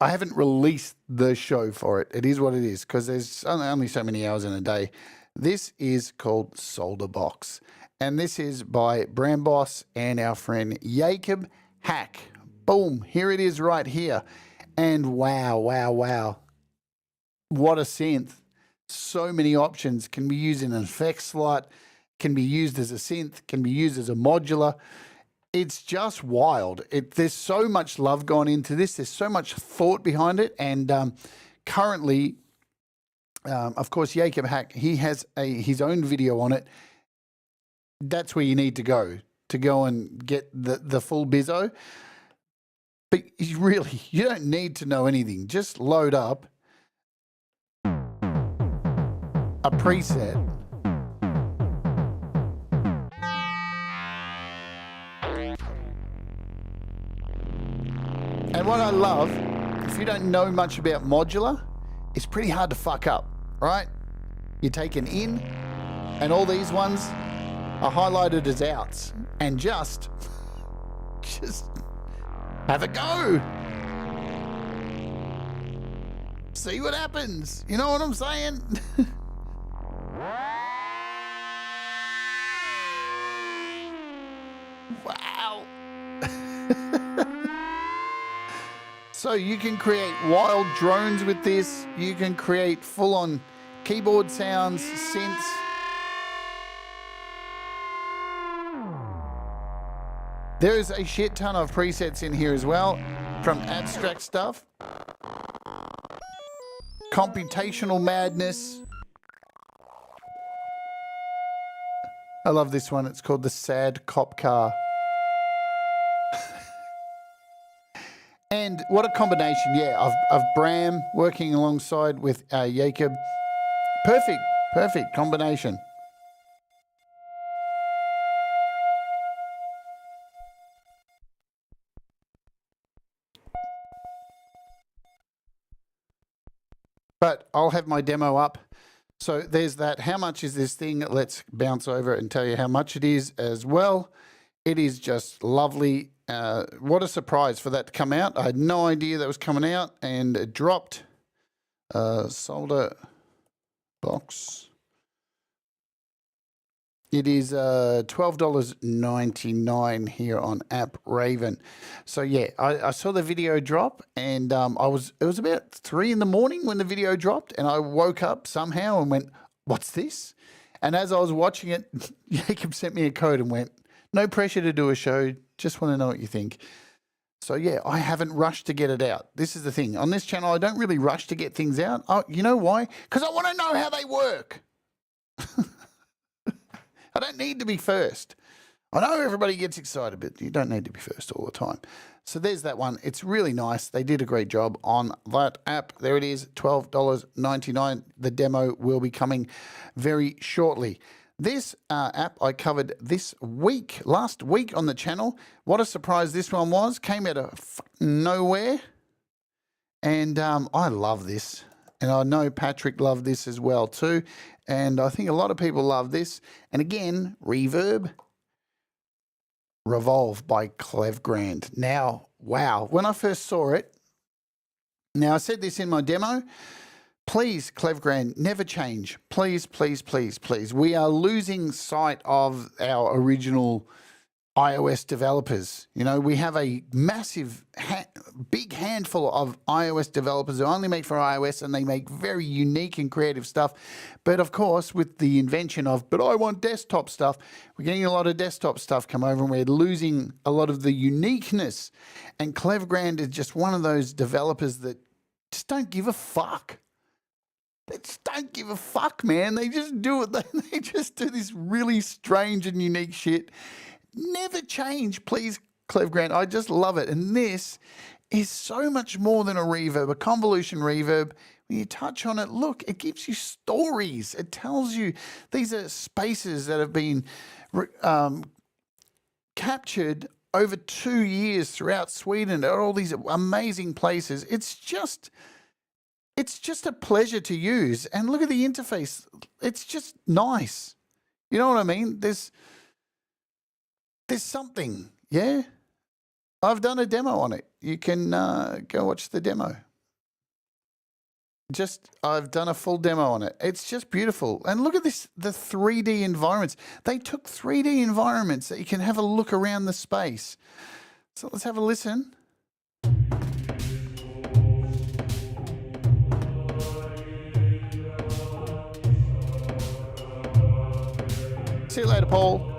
I haven't released the show for it. It is what it is because there's only so many hours in a day. This is called Solderbox, and this is by Bramboss and our friend Jacob Hack. Boom, here it is right here. And wow, wow, wow. What a synth. So many options. Can be used in an effects slot, can be used as a synth, can be used as a modular. It's just wild. There's so much love gone into this. There's so much thought behind it. And currently, of course, Jacob Hack, he has his own video on it. That's where you need to go and get the full bizzo. But really, you don't need to know anything. Just load up a preset. And what I love, if you don't know much about modular, it's pretty hard to fuck up, right? You take an in, and all these ones are highlighted as outs. And just have a go. See what happens. You know what I'm saying? Wow. So you can create wild drones with this. You can create full-on keyboard sounds, synths. There is a shit ton of presets in here as well, from abstract stuff, computational madness. I love this one. It's called the Sad Cop Car. And what a combination, yeah, of Bram working alongside with Jacob. Perfect combination. But I'll have my demo up. So there's that. How much is this thing? Let's bounce over and tell you how much it is as well. It is just lovely. What a surprise for that to come out. I had no idea that was coming out, and it dropped. Solderbox. It is $12.99 here on App Raven. So yeah, I saw the video drop, and it was about 3 in the morning when the video dropped, and I woke up somehow and went, "What's this?" And as I was watching it, Jacob sent me a code and went, "No pressure to do a show, just want to know what you think." So yeah, I haven't rushed to get it out. This is the thing. On this channel, I don't really rush to get things out. Oh, you know why? Because I want to know how they work. I don't need to be first. I know everybody gets excited, but you don't need to be first all the time. So there's that one. It's really nice. They did a great job on that app. There it is, $12.99. The demo will be coming very shortly. This app I covered last week on the channel. What a surprise this one was. Came out of nowhere. And I love this. And I know Patrick loved this as well too. And I think a lot of people love this. And again, reverb. Revolve by Clevgrand. Now, wow. When I first saw it, now I said this in my demo, please, Clevgrand, never change. Please, please, please, please. We are losing sight of our original iOS developers. You know, we have a massive, big handful of iOS developers who only make for iOS, and they make very unique and creative stuff. But of course, with the invention of, but I want desktop stuff, we're getting a lot of desktop stuff come over, and we're losing a lot of the uniqueness. And Clevgrand is just one of those developers that just don't give a fuck. They just don't give a fuck, man. They just do it. They just do this really strange and unique shit. Never change, please, Clevgrand. I just love it. And this is so much more than a reverb, a convolution reverb. When you touch on it, look, it gives you stories. It tells you these are spaces that have been captured over 2 years throughout Sweden. There are all these amazing places. It's just a pleasure to use. And look at the interface. It's just nice. You know what I mean? There's something. Yeah, I've done a demo on it. You can go watch the demo. I've done a full demo on it. It's just beautiful. And look at this, the 3D environments. They took 3D environments that you can have a look around the space. So let's have a listen. See you later, Paul.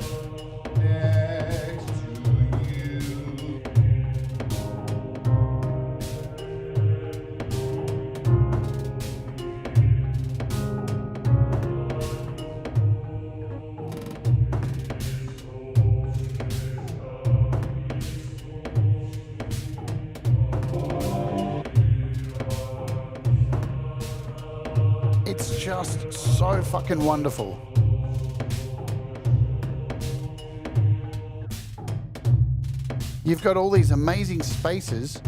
It's just so fucking wonderful. You've got all these amazing spaces.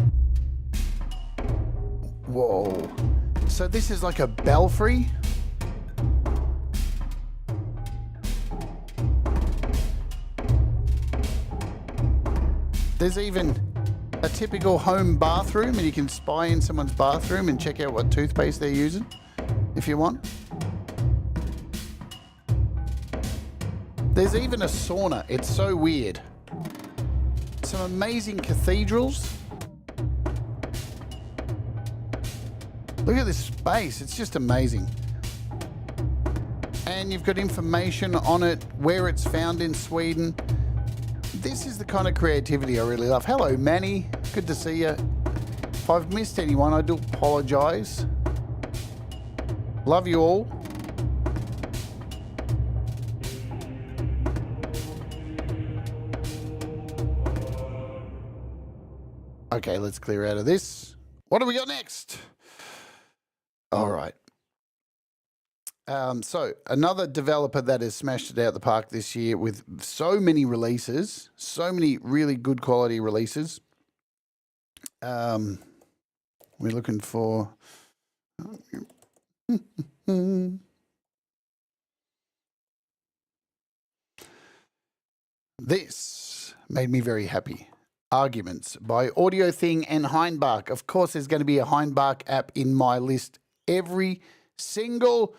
Whoa. So this is like a belfry. There's even a typical home bathroom, and you can spy in someone's bathroom and check out what toothpaste they're using if you want. There's even a sauna. It's so weird. Some amazing cathedrals. Look at this space. It's just amazing. And you've got information on it, where it's found in Sweden. This is the kind of creativity I really love. Hello, Manny. Good to see you. If I've missed anyone, I do apologize. Love you all. Okay, let's clear out of this. What do we got next? All right. So another developer that has smashed it out the park this year with so many releases, so many really good quality releases. We're looking for... This made me very happy. Arguments by Audio Thing and Hindbark. Of course, there's going to be a Hindbark app in my list every single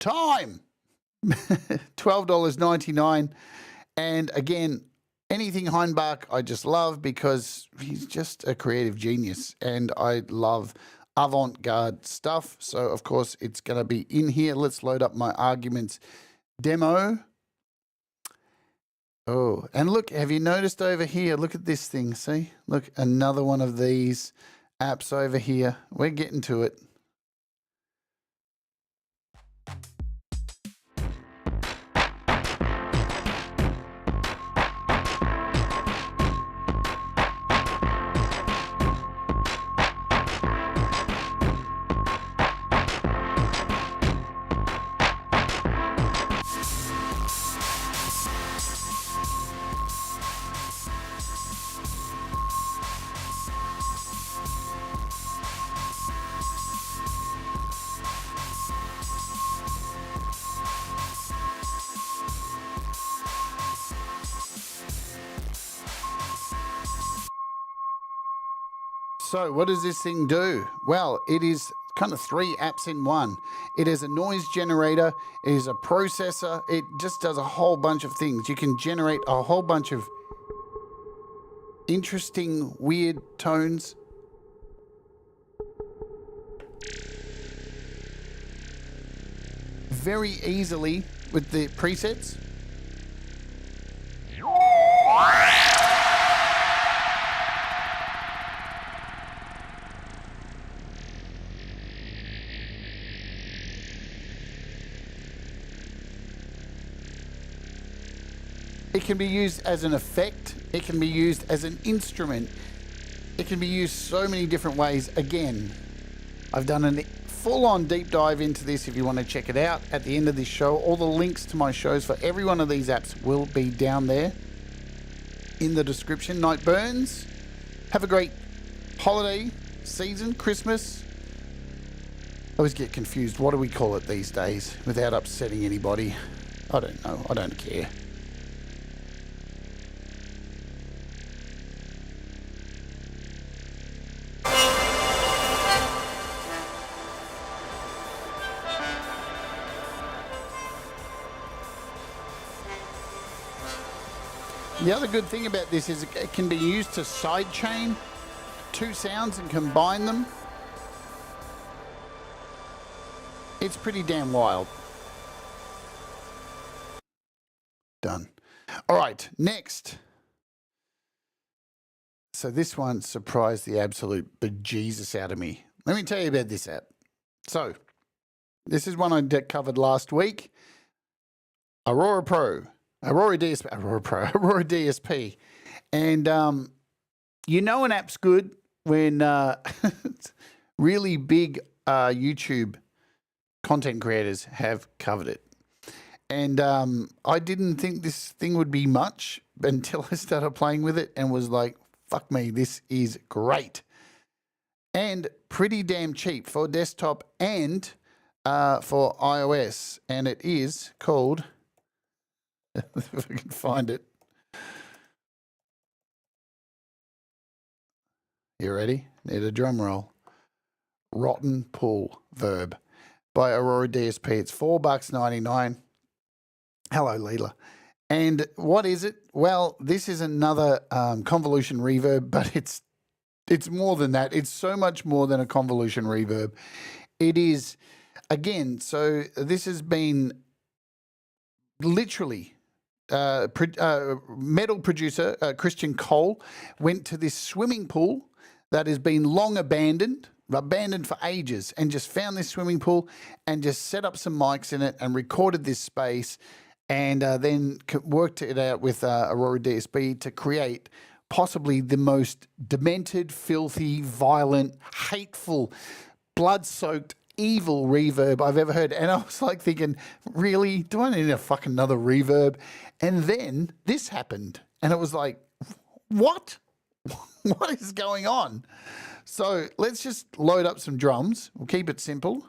time. $12.99. And again, anything Hindbark I just love because he's just a creative genius and I love avant-garde stuff. So, of course, it's going to be in here. Let's load up my Arguments demo. Oh, and look, have you noticed over here? Look at this thing. See? Look, another one of these apps over here. We're getting to it. So what does this thing do? Well, it is kind of 3 apps in one. It is a noise generator, it is a processor, it just does a whole bunch of things. You can generate a whole bunch of interesting, weird tones. Very easily with the presets. It can be used as an effect. It can be used as an instrument. It can be used so many different ways. Again, I've done a full-on deep dive into this if you want to check it out at the end of this show. All the links to my shows for every one of these apps will be down there in the description. Night Burns. Have a great holiday season, Christmas. I always get confused. What do we call it these days without upsetting anybody? I don't know. I don't care. The other good thing about this is it can be used to sidechain two sounds and combine them. It's pretty damn wild. Done. All right, next. So this one surprised the absolute bejesus out of me. Let me tell you about this app. So this is one I covered last week. Aurora DSP. And you know an app's good when really big YouTube content creators have covered it. And I didn't think this thing would be much until I started playing with it and was like, fuck me, this is great. And pretty damn cheap for desktop and for iOS. And it is called, if I can find it. You ready? Need a drum roll. Rotten Pool Verb by Aurora DSP. It's $4.99. Hello, Leela. And what is it? Well, this is another convolution reverb, but it's more than that. It's so much more than a convolution reverb. It is, again, so this has been literally metal producer Christian Cole went to this swimming pool that has been long abandoned for ages, and just found this swimming pool and just set up some mics in it and recorded this space, and then worked it out with Aurora DSP to create possibly the most demented, filthy, violent, hateful, blood-soaked, evil reverb I've ever heard. And I was like thinking, really? Do I need a fucking another reverb? And then this happened, and it was like, what? What is going on? So let's just load up some drums. We'll keep it simple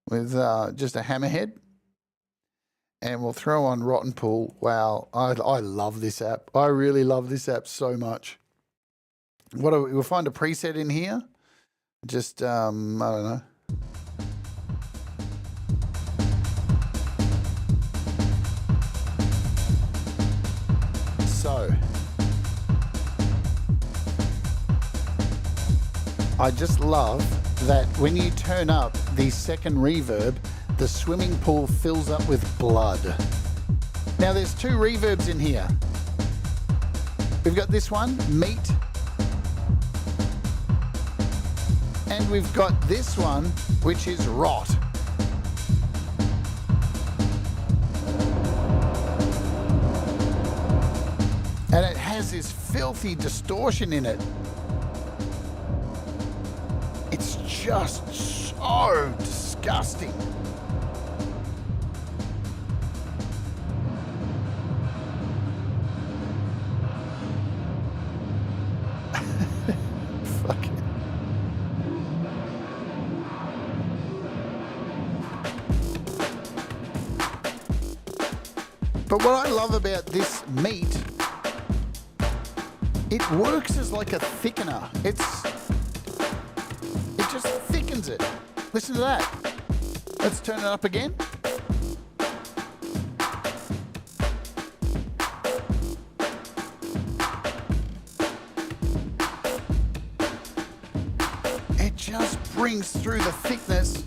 with just a hammerhead. And we'll throw on Rotten Pool. Wow, I love this app. I really love this app so much. We'll find a preset in here. Just, I don't know. So, I just love that when you turn up the second reverb, the swimming pool fills up with blood. Now there's two reverbs in here. We've got this one, Meat. And we've got this one, which is Rot. And it has this filthy distortion in it. It's just so disgusting. Fuck it. But what I love about this Meat, it works as like a thickener. It just thickens it. Listen to that. Let's turn it up again. It just brings through the thickness.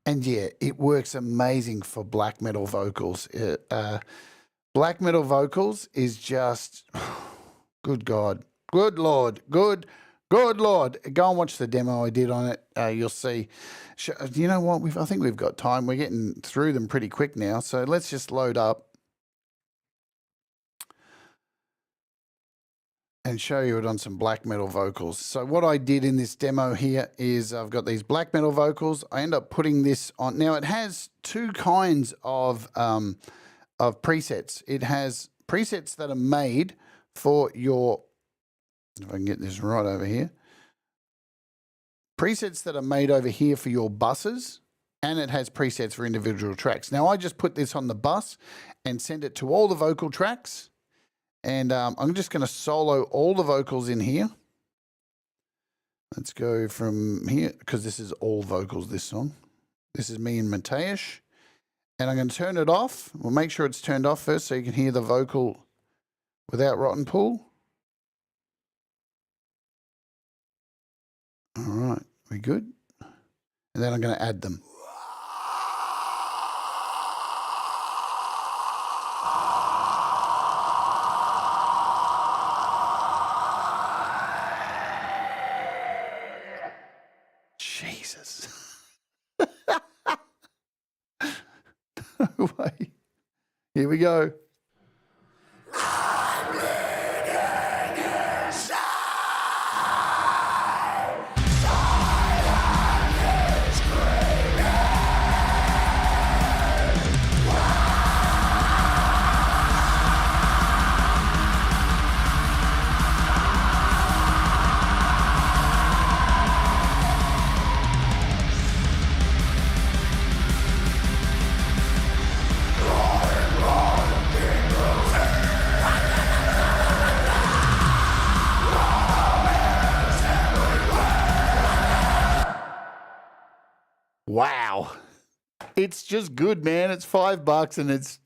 And yeah, it works amazing for black metal vocals. Black metal vocals is just, good God, good Lord, good Lord. Go and watch the demo I did on it. You'll see. You know what? I think we've got time. We're getting through them pretty quick now. So let's just load up and show you it on some black metal vocals. So what I did in this demo here is I've got these black metal vocals. I end up putting this on. Now it has two kinds of presets. It has presets that are made for your, if I can get this right over here, presets that are made over here for your buses, and it has presets for individual tracks. Now I just put this on the bus and send it to all the vocal tracks, And I'm just going to solo all the vocals in here. Let's go from here, because this is all vocals, this song. This is me and Mateusz. And I'm going to turn it off. We'll make sure it's turned off first so you can hear the vocal without rotten pool. All right, we good? And then I'm going to add them. Jesus. No way. Here we go. Wow. It's just good, man. It's $5 and it's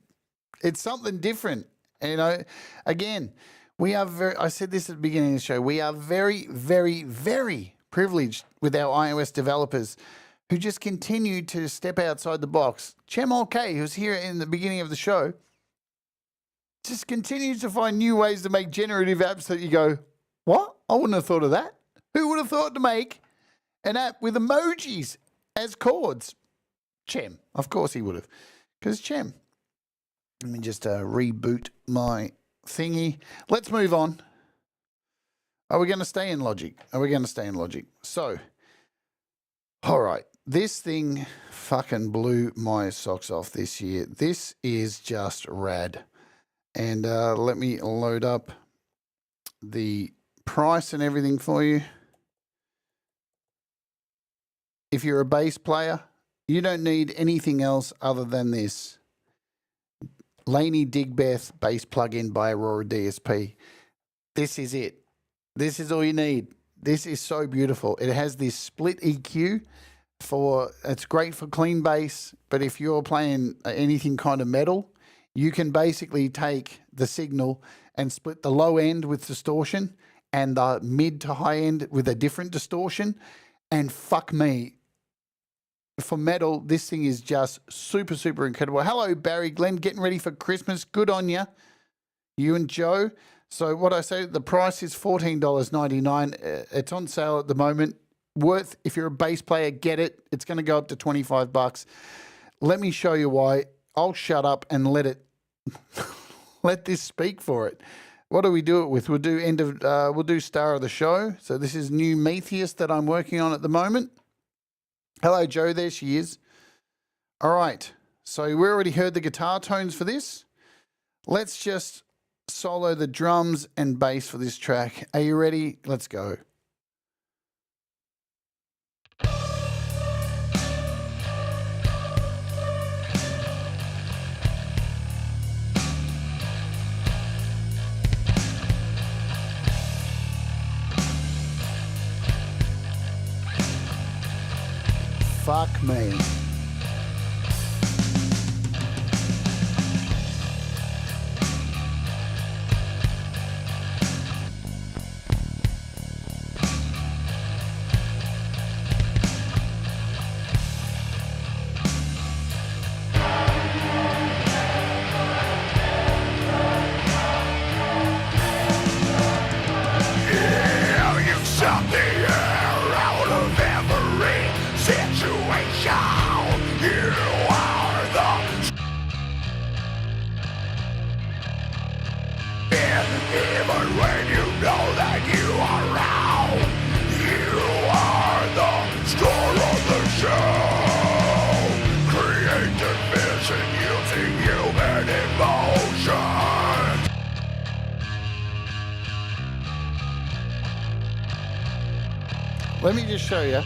something different. You know, again, we are very, I said this at the beginning of the show, we are very, very, very privileged with our iOS developers who just continue to step outside the box. Chemal K, who's here in the beginning of the show, just continues to find new ways to make generative apps that you go, what? I wouldn't have thought of that. Who would have thought to make an app with emojis as chords? Chem. Of course he would have. Because Chem. Let me just reboot my thingy. Let's move on. Are we going to stay in Logic? Are we going to stay in Logic? So, all right. This thing fucking blew my socks off this year. This is just rad. And let me load up the price and everything for you. If you're a bass player, you don't need anything else other than this. Laney Digbeth bass plugin by Aurora DSP. This is it. This is all you need. This is so beautiful. It has this split EQ it's great for clean bass, but if you're playing anything kind of metal, you can basically take the signal and split the low end with distortion and the mid to high end with a different distortion. And fuck me, for metal, this thing is just super, super incredible. Hello, Barry Glenn, getting ready for Christmas. Good on you. You and Joe. So what I say, the price is $14.99. It's on sale at the moment. Worth, if you're a bass player, get it. It's going to go up to $25. Let me show you why. I'll shut up and let this speak for it. What do we do it with? We'll do Starr of the show. So this is new Metheus that I'm working on at the moment. Hello, Joe. There she is. All right. So we already heard the guitar tones for this. Let's just solo the drums and bass for this track. Are you ready? Let's go. Fuck me. Let me just show you.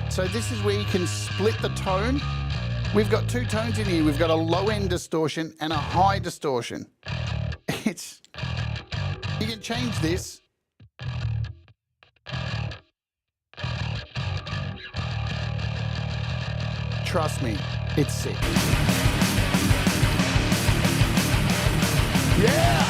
So this is where you can split the tone We've got two tones in here. We've got a low end distortion and a high distortion. It's, you can change this. Trust me, it's sick. Yeah!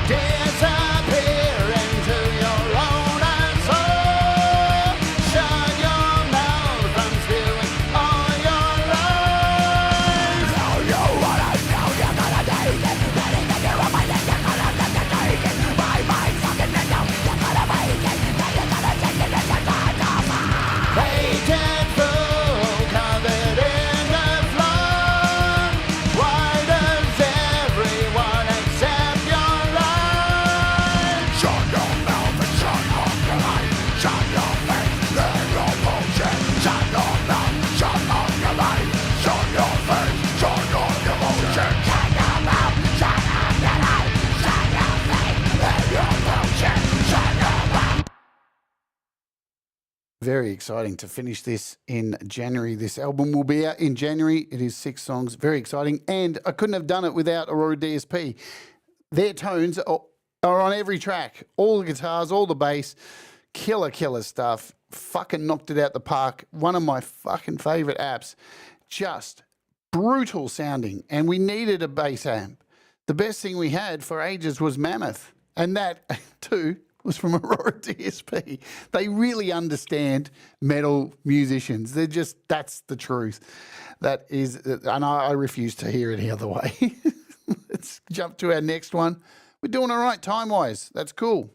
Disappear into your own soul. Shut your mouth from spewing all your lies. Now you wanna know you're gonna take it. Anything you want, you're gonna have to take it. My mind fucking mental, you're gonna make it. Now you're gonna take it as you're gonna find. Hated fool covered in the floor. Why does everyone accept your lies? Shut your mouth and shut off your light. Shut your face, learn your bullshit. Shut your mouth, shut off your light. Shut your face, shut off your bullshit. Shut your mouth, shut off your light. Shut your face, learn your bullshit. Shut your mouth. Very exciting to finish this in January. This album will be out in January. It is 6 songs. Very exciting. And I couldn't have done it without Aurora DSP. Their tones are on every track. All the guitars, all the bass. Killer stuff. Fucking knocked it out the park. One of my fucking favourite apps. Just brutal sounding. And we needed a bass amp. The best thing we had for ages was Mammoth. And that, too, was from Aurora DSP. They really understand metal musicians. They're just, that's the truth. That is, and I refuse to hear it the other way. Let's jump to our next one. We're doing all right time-wise. That's cool.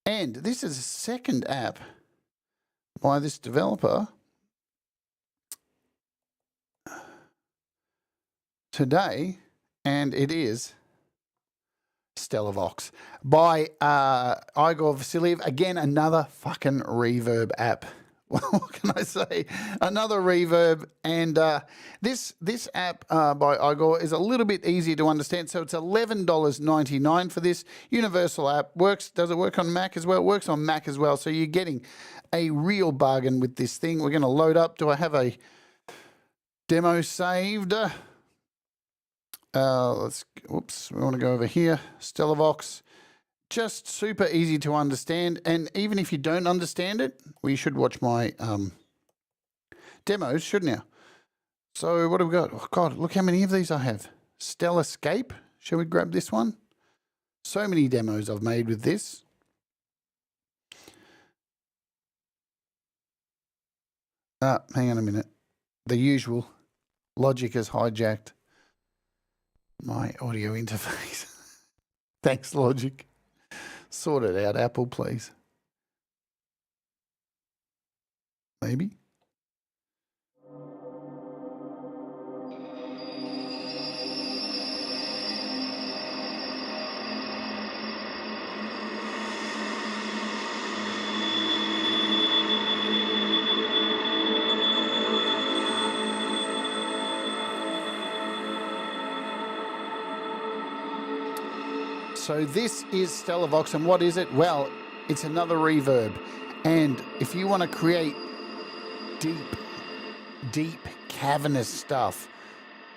And this is a second app by this developer today, and it is Stellavox by Igor Vasiliev. Again, another fucking reverb app. What can I say? Another reverb. And this app by Igor is a little bit easier to understand. So it's $11.99 for this universal app. Does it work on Mac as well? It works on Mac as well. So you're getting a real bargain with this thing. We're going to load up. Do I have a demo saved? We want to go over here. Stellavox, just super easy to understand. And even if you don't understand it, well, you should watch my demos, shouldn't you? So what have we got? Oh, God, look how many of these I have. Stellascape. Shall we grab this one? So many demos I've made with this. Hang on a minute. The usual. Logic has hijacked my audio interface. Thanks, Logic. Sort it out, Apple, please. Maybe. So this is Stellavox, and what is it? Well, it's another reverb. And if you want to create deep, cavernous stuff,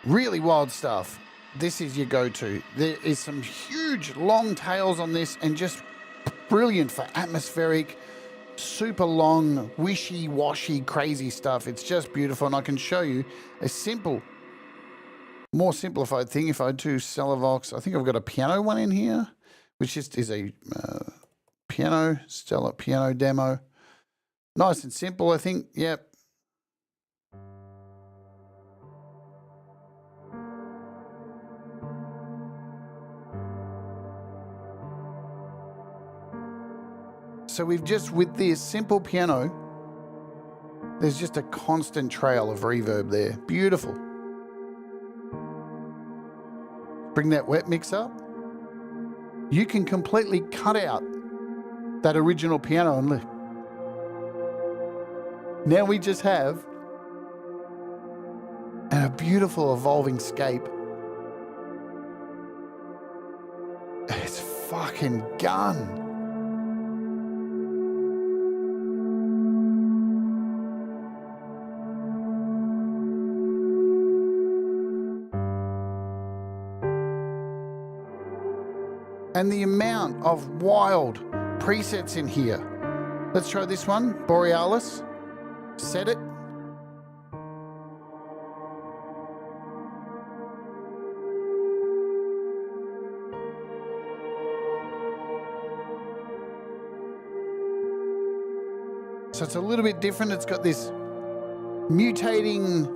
really wild stuff, this is your go-to. There is some huge long tails on this and just brilliant for atmospheric, super long, wishy-washy, crazy stuff. It's just beautiful, and I can show you a simple, more simplified thing. If I do Stellavox, I think I've got a piano one in here, which just is a Stellar piano demo. Nice and simple, I think. Yep. So we've just, with this simple piano, there's just a constant trail of reverb there. Beautiful. Bring that wet mix up. You can completely cut out that original piano and look. Now we just have a beautiful evolving scape. It's fucking gun. And the amount of wild presets in here. Let's try this one, Borealis. Set it. So it's a little bit different. It's got this mutating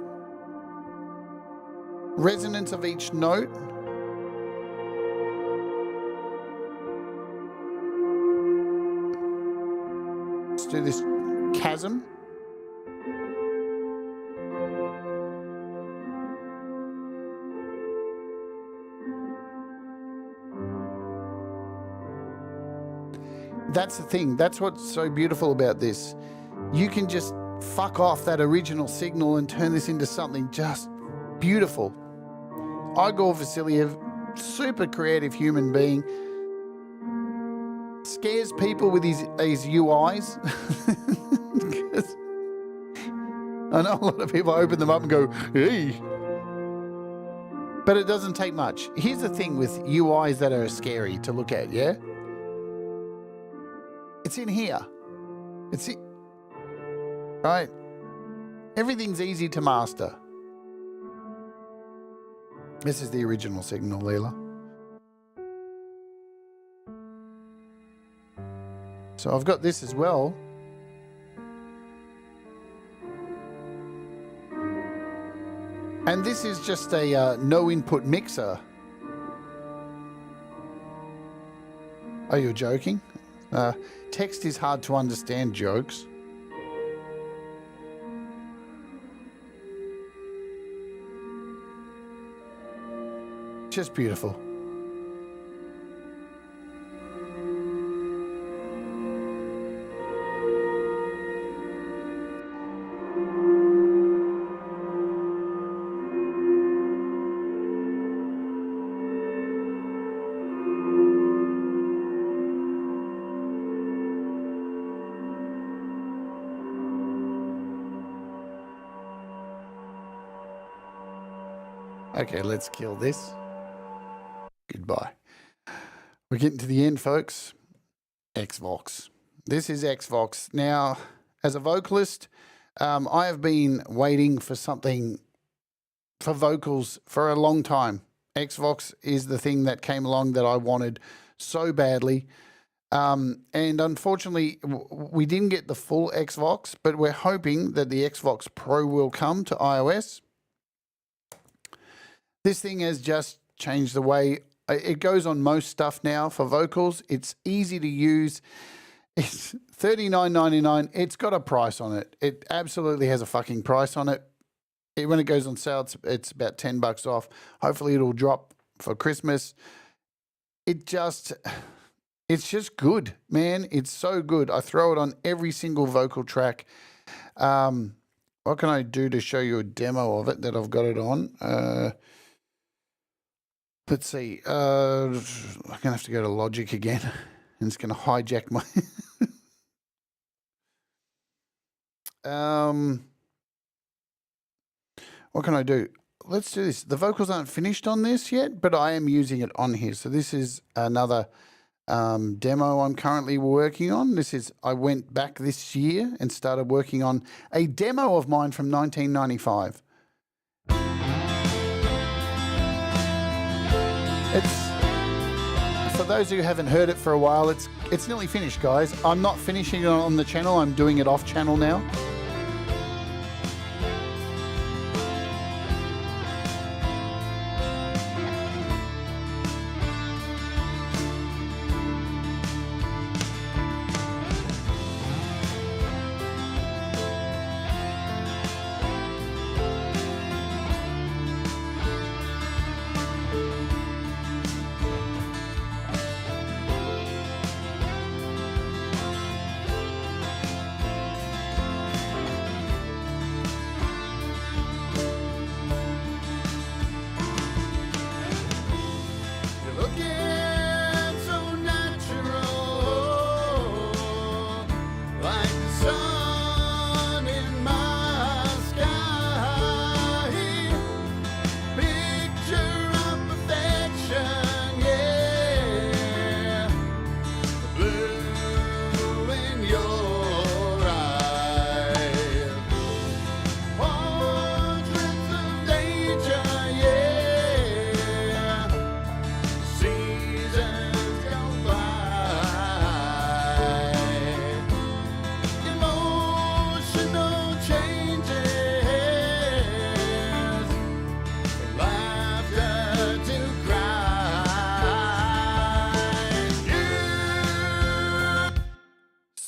resonance of each note. Let's do this chasm. That's the thing. That's what's so beautiful about this. You can just fuck off that original signal and turn this into something just beautiful. Igor Vasiliev, super creative human being, scares people with his UIs. I know a lot of people open them up and go, hey. But it doesn't take much. Here's the thing with UIs that are scary to look at, yeah? It's in here. It's it. Right? Everything's easy to master. This is the original signal, Leela. So I've got this as well. And this is just a no input mixer. Oh, you're joking? Text is hard to understand, jokes. Just beautiful. Okay, let's kill this. Goodbye. We're getting to the end, folks. Xvox. This is Xvox. Now, as a vocalist, I have been waiting for something for vocals for a long time. Xvox is the thing that came along that I wanted so badly. And unfortunately, we didn't get the full Xvox, but we're hoping that the Xvox Pro will come to iOS. This thing has just changed the way it goes on most stuff now for vocals. It's easy to use. It's $39.99. It's got a price on it. It absolutely has a fucking price on it. When it goes on sale, it's about $10 off. Hopefully it'll drop for Christmas. It's just good, man. It's so good. I throw it on every single vocal track. What can I do to show you a demo of it that I've got it on? Let's see. I'm going to have to go to Logic again. And it's going to hijack my... What can I do? Let's do this. The vocals aren't finished on this yet, but I am using it on here. So this is another demo I'm currently working on. I went back this year and started working on a demo of mine from 1995. For those who haven't heard it for a while, it's nearly finished, guys. I'm not finishing it on the channel. I'm doing it off channel now.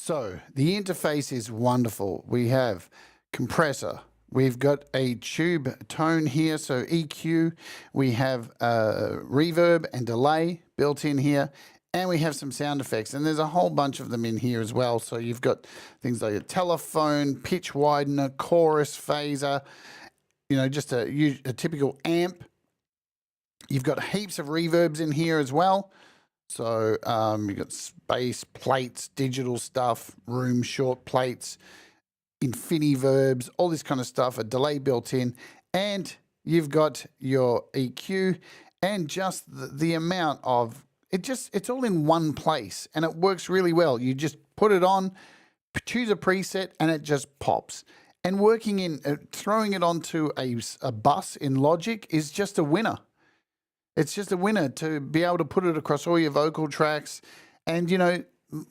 So the interface is wonderful. We have compressor. We've got a tube tone here, so EQ. We have reverb and delay built in here. And we have some sound effects. And there's a whole bunch of them in here as well. So you've got things like a telephone, pitch widener, chorus, phaser, you know, just a typical amp. You've got heaps of reverbs in here as well. So you've got space, plates, digital stuff, room short plates, verbs, all this kind of stuff, a delay built in. And you've got your EQ and just the amount of, it's all in one place and it works really well. You just put it on, choose a preset and it just pops. And working in, throwing it onto a bus in Logic is just a winner. It's just a winner to be able to put it across all your vocal tracks. And, you know,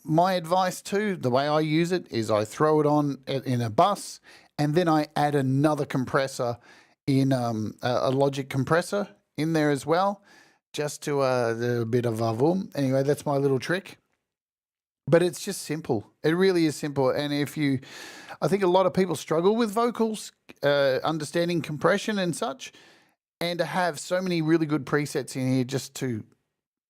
my advice too, the way I use it is I throw it on in a bus and then I add another compressor in a Logic compressor in there as well, just to a bit of vavum. Anyway, that's my little trick. But it's just simple. It really is simple. And I think a lot of people struggle with vocals, understanding compression and such. And to have so many really good presets in here just to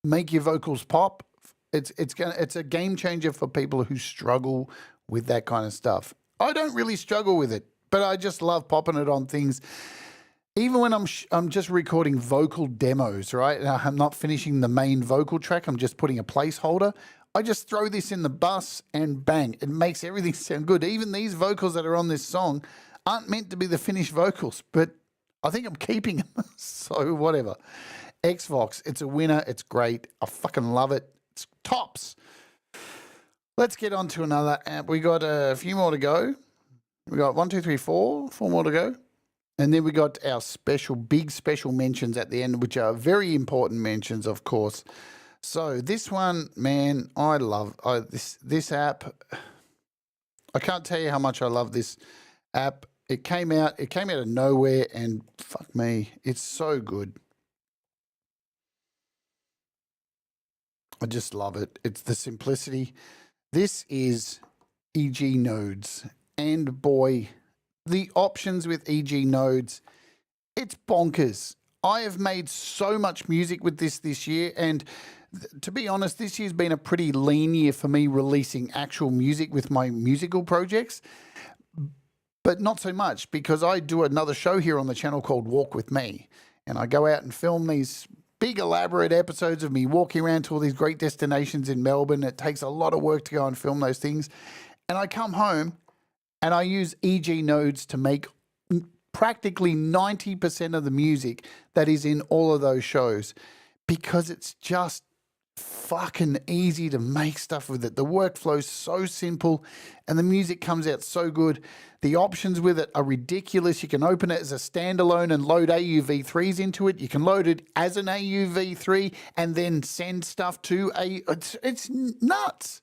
make your vocals pop, it's a game changer for people who struggle with that kind of stuff. I don't really struggle with it, but I just love popping it on things. Even when I'm just recording vocal demos, right? I'm not finishing the main vocal track. I'm just putting a placeholder. I just throw this in the bus and bang, it makes everything sound good. Even these vocals that are on this song aren't meant to be the finished vocals, but I think I'm keeping them, so whatever. Xvox, it's a winner. It's great. I fucking love it. It's tops. Let's get on to another app. We got a few more to go. We got 1, 2, 3, 4 more to go. And then we got our big special mentions at the end, which are very important mentions, of course. So this one, man, I love this app. I can't tell you how much I love this app. It came out of nowhere and fuck me, it's so good. I just love it. It's the simplicity. This is EG nodes. And boy, the options with EG nodes, it's bonkers. I have made so much music with this year, and to be honest, this year's been a pretty lean year for me releasing actual music with my musical projects. But not so much, because I do another show here on the channel called Walk With Me. And I go out and film these big elaborate episodes of me walking around to all these great destinations in Melbourne. It takes a lot of work to go and film those things. And I come home and I use EG nodes to make practically 90% of the music that is in all of those shows, because it's just fucking easy to make stuff with it. The workflow's so simple and the music comes out so good. The options with it are ridiculous. You can open it as a standalone and load AUV3s into it. You can load it as an AUV3 and then send stuff to it's nuts.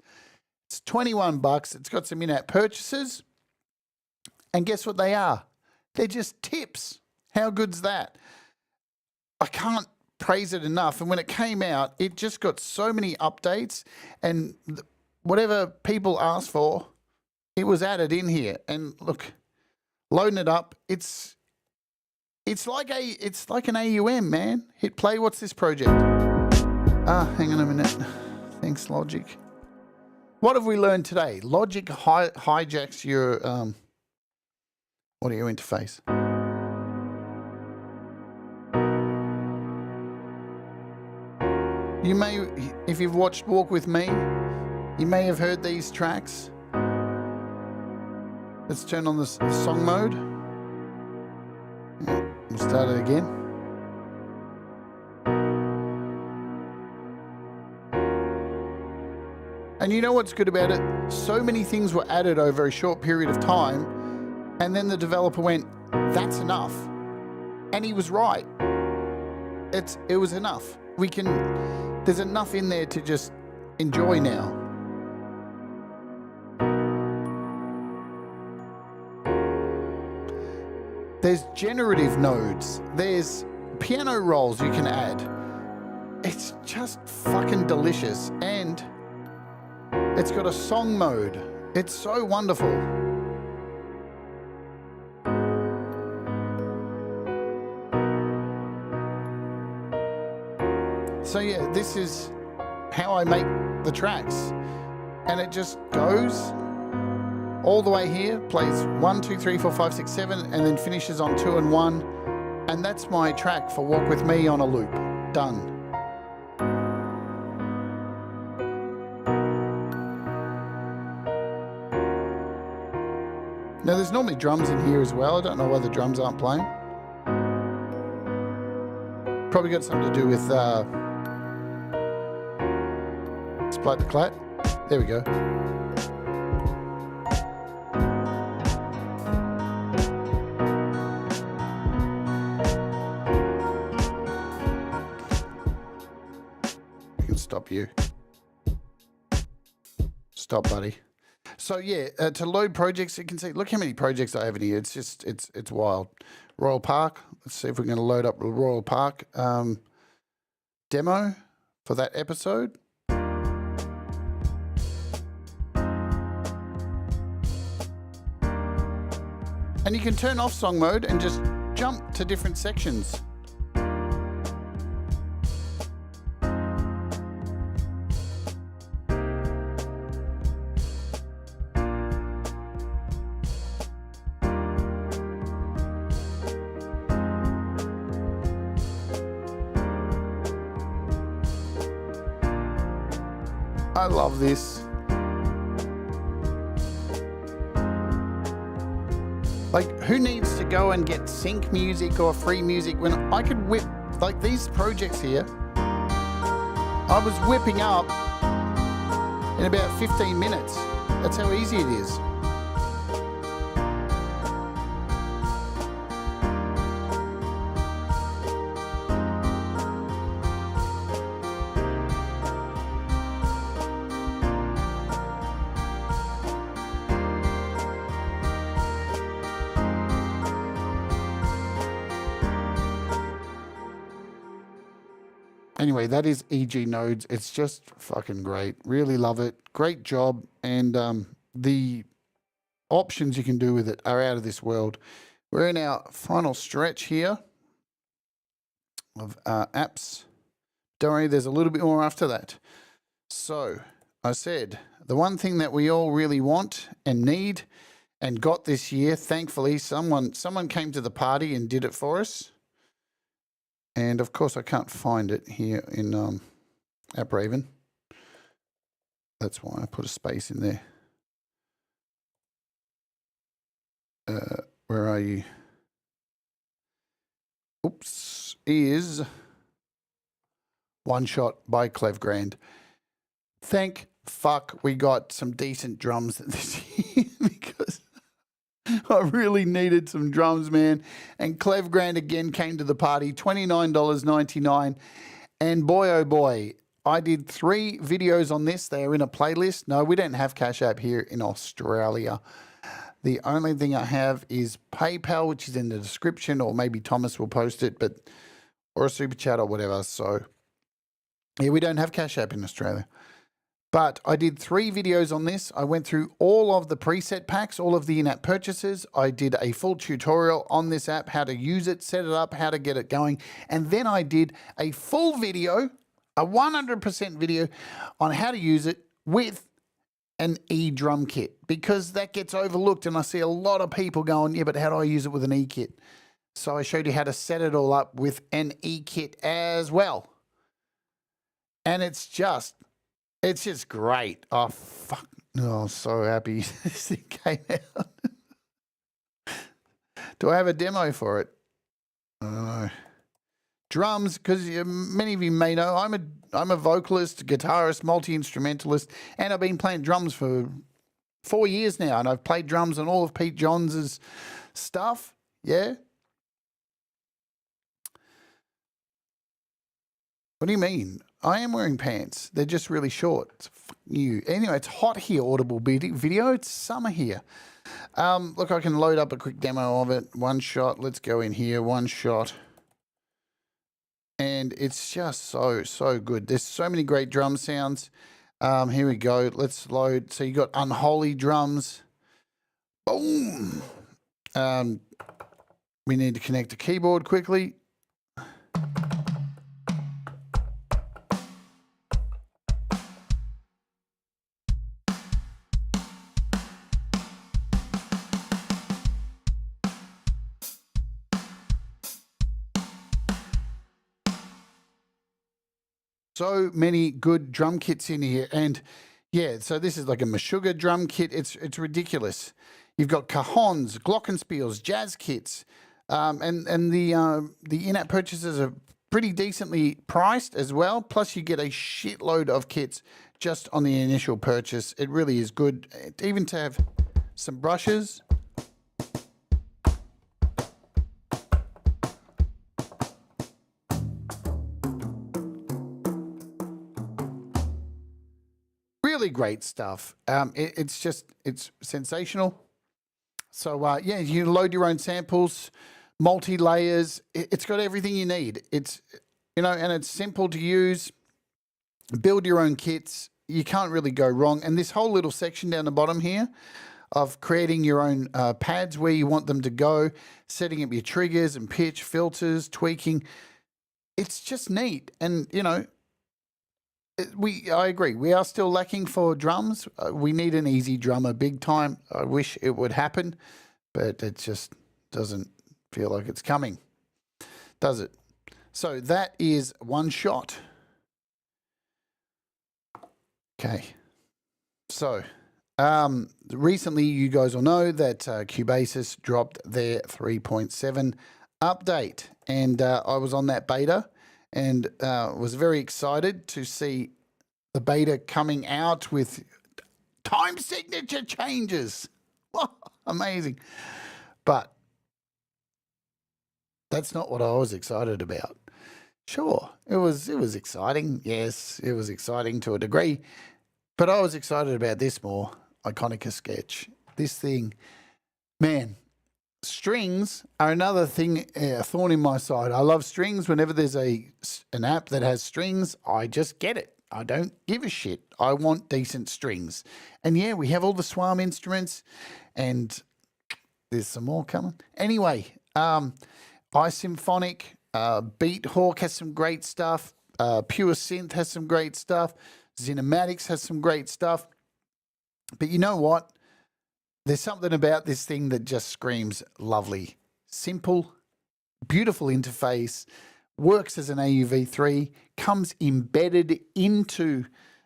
It's 21 bucks. It's got some in-app purchases. And guess what they are? They're just tips. How good's that? I can't praise it enough. And when it came out, it just got so many updates, and whatever people asked for, it was added in here. And look, loading it up, it's like an AUM, man. Hit play. What's this project? Hang on a minute. Thanks, Logic. What have we learned today? Logic hijacks your audio interface. You may, if you've watched Walk With Me, you may have heard these tracks. Let's turn on the song mode. Yeah, we'll start it again. And you know what's good about it? So many things were added over a short period of time, and then the developer went, that's enough. And he was right. It was enough. There's enough in there to just enjoy now. There's generative nodes. There's piano rolls you can add. It's just fucking delicious. And it's got a song mode. It's so wonderful. So yeah, this is how I make the tracks. And it just goes all the way here, plays 1, 2, 3, 4, 5, 6, 7, and then finishes on 2 and 1. And that's my track for Walk With Me on a loop. Done. Now there's normally drums in here as well. I don't know why the drums aren't playing. Probably got something to do with Split the Clat. There we go. I can stop you. Stop, buddy. So yeah, to load projects, you can see, look how many projects I have in here. It's just, it's wild. Royal Park. Let's see if we're going to load up the Royal Park demo for that episode. And you can turn off song mode and just jump to different sections. I love this. Like, who needs to go and get sync music or free music when I could whip, like these projects here, I was whipping up in about 15 minutes. That's how easy it is. Anyway, that is EG Nodes. It's just fucking great. Really love it. Great job. And the options you can do with it are out of this world. We're in our final stretch here of apps. Don't worry, there's a little bit more after that. So I said, the one thing that we all really want and need and got this year, thankfully, someone came to the party and did it for us. And of course, I can't find it here in App Raven. That's why I put a space in there. Where are you? Oops, is OneShot by Clevgrand. Thank fuck we got some decent drums this year because I really needed some drums, man. And Clevgrand again came to the party, $29.99. And boy, oh boy, I did 3 videos on this. They are in a playlist. No, we don't have Cash App here in Australia. The only thing I have is PayPal, which is in the description, or maybe Thomas will post it, or a super chat or whatever. So yeah, we don't have Cash App in Australia. But I did 3 videos on this. I went through all of the preset packs, all of the in-app purchases. I did a full tutorial on this app, how to use it, set it up, how to get it going. And then I did a full video, a 100% video on how to use it with an E-drum kit, because that gets overlooked. And I see a lot of people going, yeah, but how do I use it with an E-kit? So I showed you how to set it all up with an E-kit as well. And it's just great. Oh, fuck. Oh, I'm so happy this thing came out. Do I have a demo for it? I don't know. Drums, because many of you may know, I'm a vocalist, guitarist, multi-instrumentalist, and I've been playing drums for 4 years now, and I've played drums on all of Pete Johns' stuff. Yeah? What do you mean? I am wearing pants. They're just really short. It's new. Anyway, it's hot here, Audible video. It's summer here. Look, I can load up a quick demo of it. OneShot. Let's go in here. OneShot. And it's just so good. There's so many great drum sounds. Here we go. Let's load. So you got unholy drums. Boom. We need to connect a keyboard quickly. So many good drum kits in here, and yeah, so this is like a Meshuggah drum kit. It's ridiculous. You've got cajons, glockenspiels, jazz kits, and the in-app purchases are pretty decently priced as well. Plus, you get a shitload of kits just on the initial purchase. It really is good, even to have some brushes. Really great stuff. It's sensational. So yeah, you load your own samples, multi-layers. It's got everything you need. It's, you know, and it's simple to use. Build your own kits. You can't really go wrong. And this whole little section down the bottom here of creating your own pads where you want them to go, setting up your triggers and pitch, filters, tweaking. It's just neat. And, you know, I agree. We are still lacking for drums. We need an easy drummer big time. I wish it would happen, but it just doesn't feel like it's coming, does it? So that is OneShot. Okay. So recently you guys will know that Cubasis dropped their 3.7 update, and I was on that beta and was very excited to see the beta coming out with time signature changes. Amazing. But that's not what I was excited about. Sure, it was exciting. Yes, it was exciting to a degree. But I was excited about this more. Iconica Sketch. This thing, man. Strings are another thing, a thorn in my side. I love strings. Whenever there's an app that has strings, I just get it. I don't give a shit. I want decent strings. And yeah, we have all the Swarm instruments, and there's some more coming. Anyway, iSymphonic, Beat Hawk has some great stuff. Pure Synth has some great stuff. Zinematics has some great stuff. But you know what? There's something about this thing that just screams lovely. Simple, beautiful interface, works as an AUV3, comes embedded into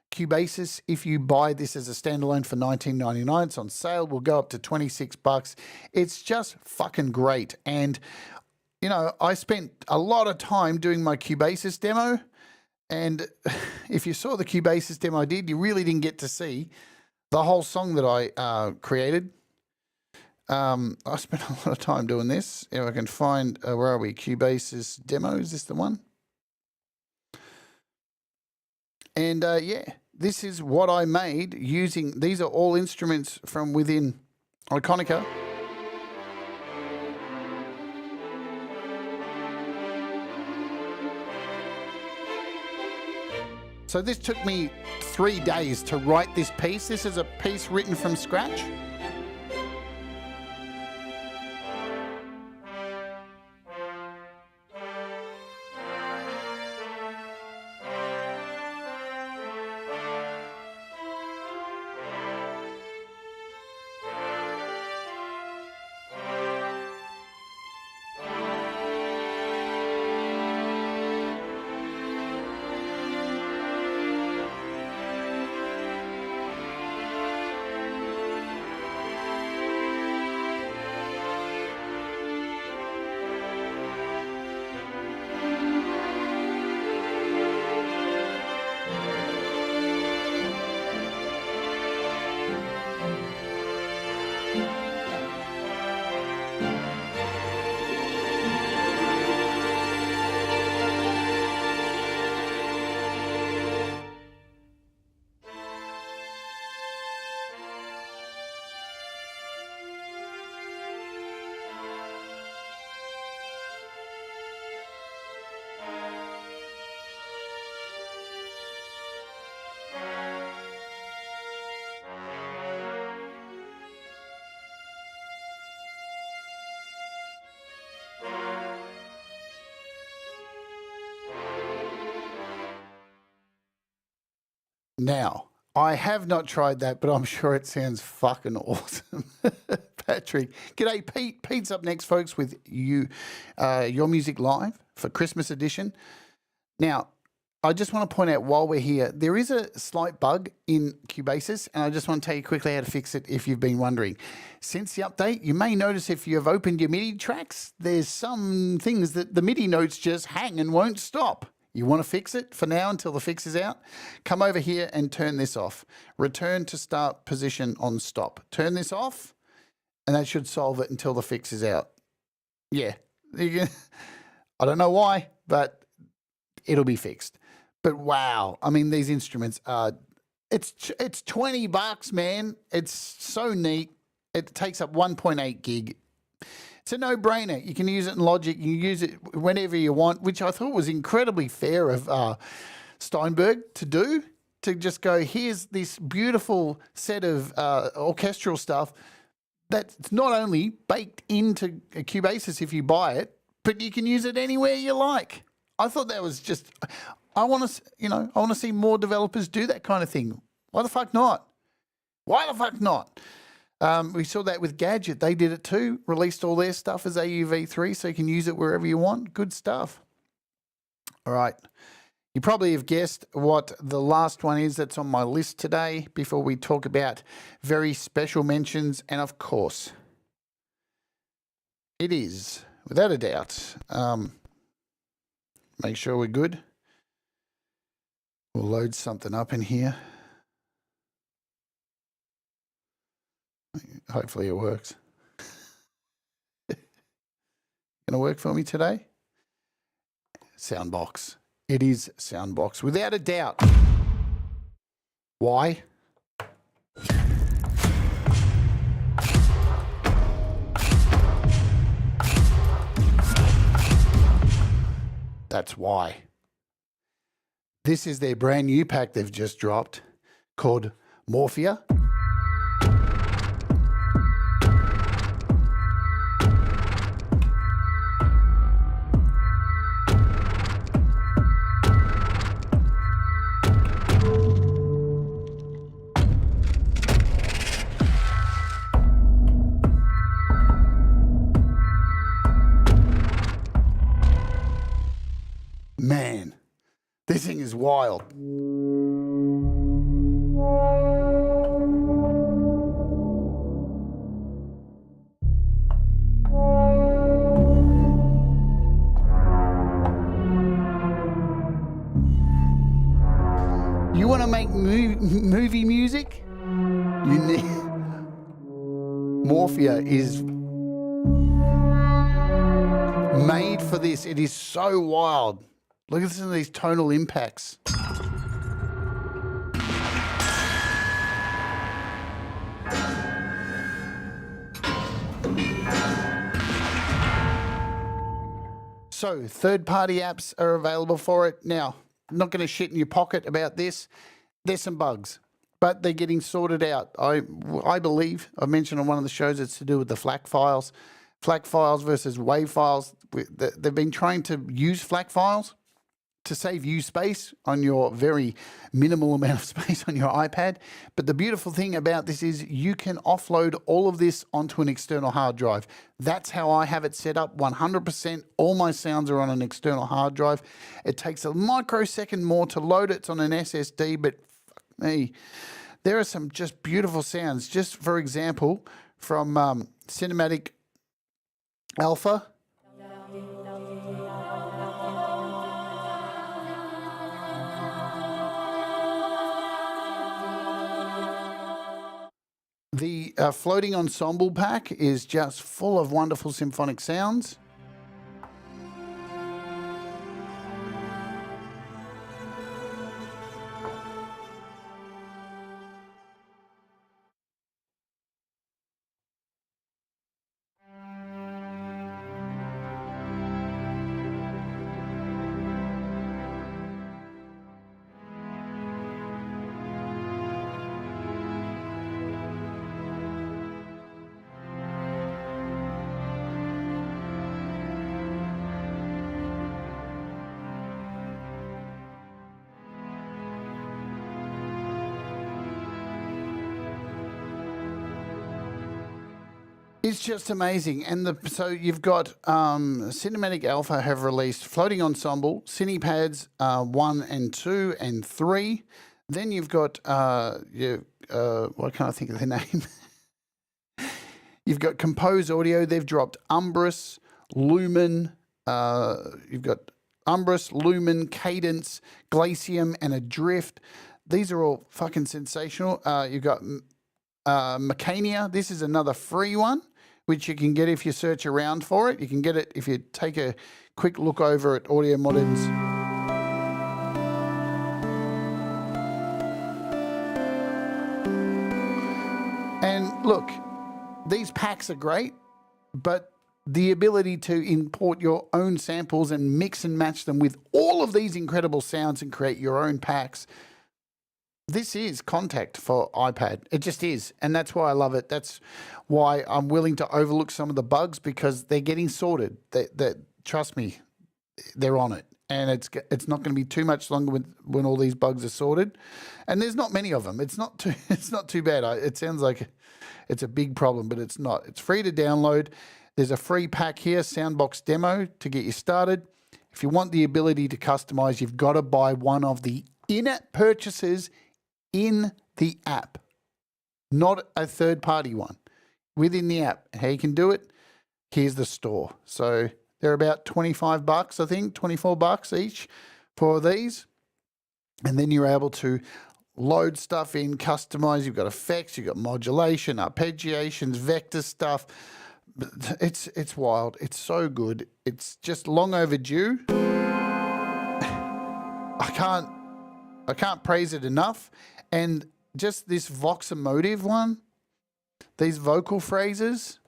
Cubasis. If you buy this as a standalone for $19.99, it's on sale, will go up to $26. It's just fucking great. And, you know, I spent a lot of time doing my Cubasis demo, and if you saw the Cubasis demo I did, you really didn't get to see the whole song that I created. I spent a lot of time doing this. If I can find, where are we? Cubasis demo, is this the one? And yeah, this is what I made using, these are all instruments from within Iconica. So this took me 3 days to write this piece. This is a piece written from scratch. Now, I have not tried that, but I'm sure it sounds fucking awesome. Patrick. G'day, Pete. Pete's up next, folks, with you, Your Music Live for Christmas edition. Now, I just want to point out while we're here, there is a slight bug in Cubasis, and I just want to tell you quickly how to fix it if you've been wondering. Since the update, you may notice if you have opened your MIDI tracks, there's some things that the MIDI notes just hang and won't stop. You want to fix it for now until the fix is out? Come over here and turn this off. Return to start position on stop. Turn this off, and that should solve it until the fix is out. Yeah. I don't know why, but it'll be fixed. But wow, I mean, these instruments are, it's $20, man. It's so neat. It takes up 1.8 gig. It's a no-brainer. You can use it in Logic. You can use it whenever you want, which I thought was incredibly fair of Steinberg to do, to just go, here's this beautiful set of orchestral stuff that's not only baked into a Cubasis if you buy it, but you can use it anywhere you like. I thought that was just, I want to see more developers do that kind of thing. Why the fuck not? Why the fuck not? We saw that with Gadget. They did it too, released all their stuff as AUV3, so you can use it wherever you want. Good stuff. All right. You probably have guessed what the last one is that's on my list today before we talk about very special mentions. And of course, it is, without a doubt, make sure we're good. We'll load something up in here. Hopefully it works. Gonna work for me today? Soundbox. It is Soundbox, without a doubt. Why? That's why. This is their brand new pack they've just dropped called Morphia. Man, this thing is wild. You want to make movie music? You need... Morphia is made for this. It is so wild. Look at some of these tonal impacts. So, third-party apps are available for it. Now, I'm not going to shit in your pocket about this. There's some bugs, but they're getting sorted out. I believe, I mentioned on one of the shows, it's to do with the FLAC files. FLAC files versus WAV files. They've been trying to use FLAC files to save you space on your very minimal amount of space on your iPad. But the beautiful thing about this is you can offload all of this onto an external hard drive. That's how I have it set up, 100%. All my sounds are on an external hard drive. It takes a microsecond more to load it. It's on an SSD, but fuck me. There are some just beautiful sounds. Just for example, from Cinematic Alpha. The floating ensemble pack is just full of wonderful symphonic sounds. It's just amazing. And so you've got Cinematic Alpha have released Floating Ensemble, Cinepads 1 and 2 and 3. Then you've got, what can't I think of the name? You've got Compose Audio. They've dropped Umbrus, Lumen. You've got Umbrus, Lumen, Cadence, Glacium, and Adrift. These are all fucking sensational. You've got Mecania. This is another free one, which you can get if you search around for it. You can get it if you take a quick look over at Audio Modern's. And look, these packs are great, but the ability to import your own samples and mix and match them with all of these incredible sounds and create your own packs, this is contact for iPad. It just is. And that's why I love it. That's why I'm willing to overlook some of the bugs, because they're getting sorted. Trust me, they're on it. And it's not going to be too much longer when all these bugs are sorted. And there's not many of them. It's not too bad. It sounds like it's a big problem, but it's not. It's free to download. There's a free pack here, Soundbox Demo, to get you started. If you want the ability to customize, you've got to buy one of the in-app purchases in the app, not a third-party one, within the app. How you can do it, here's the store. So they're about 25 bucks, I think, 24 bucks each for these. And then you're able to load stuff in, customize. You've got effects, you've got modulation, arpeggiations, vector stuff. It's wild. It's so good. It's just long overdue. I can't praise it enough. And just this Vox emotive one, these vocal phrases.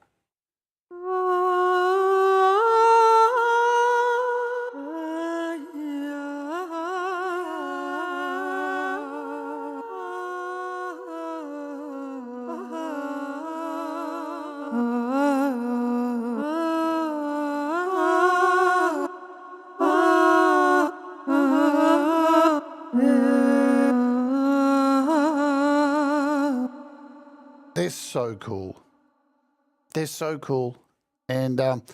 They're so cool. They're so cool. And but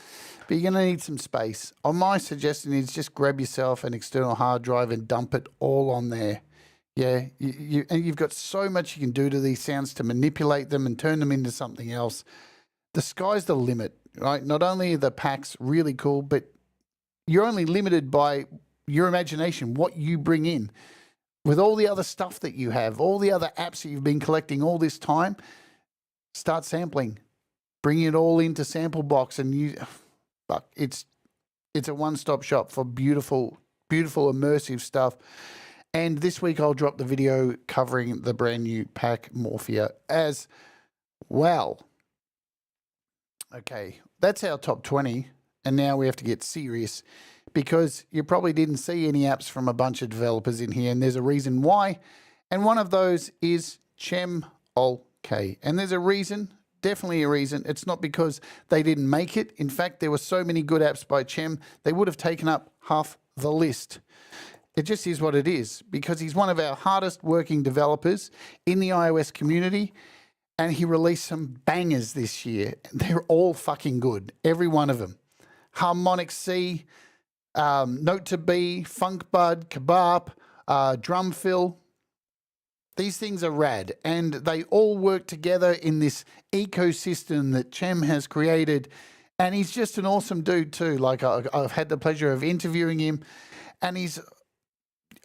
you're going to need some space. My suggestion is just grab yourself an external hard drive and dump it all on there. Yeah, and you've got so much you can do to these sounds to manipulate them and turn them into something else. The sky's the limit, right? Not only are the packs really cool, but you're only limited by your imagination, what you bring in. With all the other stuff that you have, all the other apps that you've been collecting all this time, start sampling, bring it all into Samplebox, and it's a one-stop shop for beautiful, beautiful immersive stuff. And this week I'll drop the video covering the brand new pack Morphia as well. Okay, that's our top 20, and now we have to get serious, because you probably didn't see any apps from a bunch of developers in here, and there's a reason why. And one of those is Chem OK. And there's a reason, definitely a reason. It's not because they didn't make it. In fact, there were so many good apps by Chem, they would have taken up half the list. It just is what it is, because he's one of our hardest working developers in the iOS community, and he released some bangers this year. They're all fucking good, every one of them. Harmonic C, Note to B, Funk Bud, Kebab, Drum Fill. These things are rad, and they all work together in this ecosystem that Chem has created. And he's just an awesome dude too. Like I've had the pleasure of interviewing him, and he's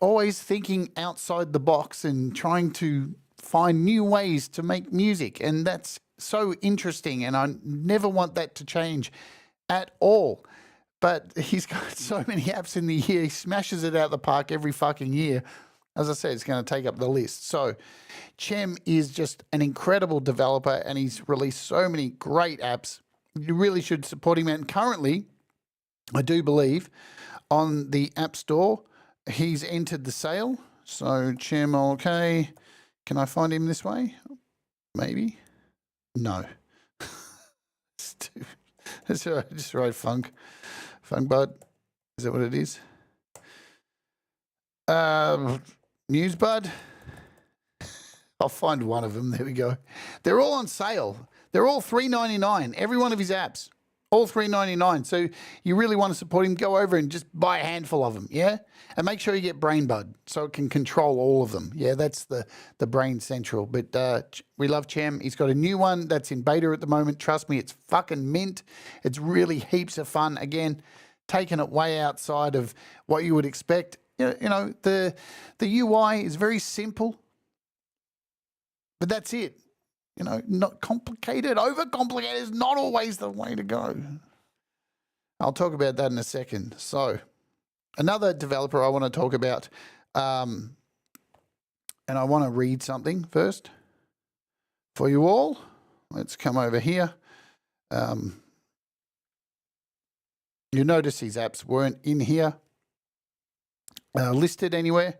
always thinking outside the box and trying to find new ways to make music. And that's so interesting, and I never want that to change at all. But he's got so many apps in the year. He smashes it out the park every fucking year. As I said, it's going to take up the list. So Chem is just an incredible developer, and he's released so many great apps. You really should support him. And currently, I do believe, on the App Store, he's entered the sale. So Chem, okay. Can I find him this way? Maybe. No. That's all right. Just write Funk Bud. Is that what it is? News Bud. I'll find one of them. There we go. They're all on sale. They're all $3.99, every one of his apps. All $3.99. So you really want to support him, go over and just buy a handful of them, yeah? And make sure you get BrainBud so it can control all of them. Yeah, that's the Brain Central. But we love Chem. He's got a new one that's in beta at the moment. Trust me, it's fucking mint. It's really heaps of fun. Again, taking it way outside of what you would expect. You know, the UI is very simple, but that's it. You know, not complicated. Overcomplicated is not always the way to go. I'll talk about that in a second. So, another developer I want to talk about, and I want to read something first for you all. Let's come over here. You notice these apps weren't in here listed anywhere,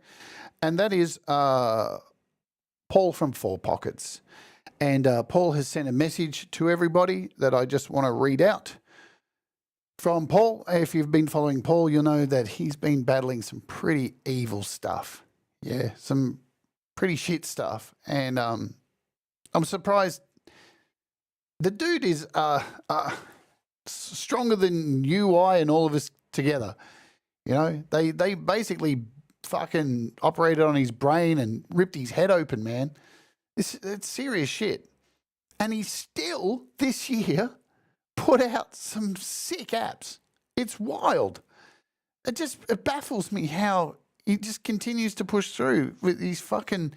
and that is Paul from 4Pockets. And Paul has sent a message to everybody that I just want to read out from Paul. If you've been following Paul, you'll know that he's been battling some pretty evil stuff. Yeah, some pretty shit stuff. And I'm surprised. The dude is stronger than UI and all of us together. You know, they basically fucking operated on his brain and ripped his head open, man. It's serious shit. And he still, this year, put out some sick apps. It's wild. It baffles me how he just continues to push through with these fucking...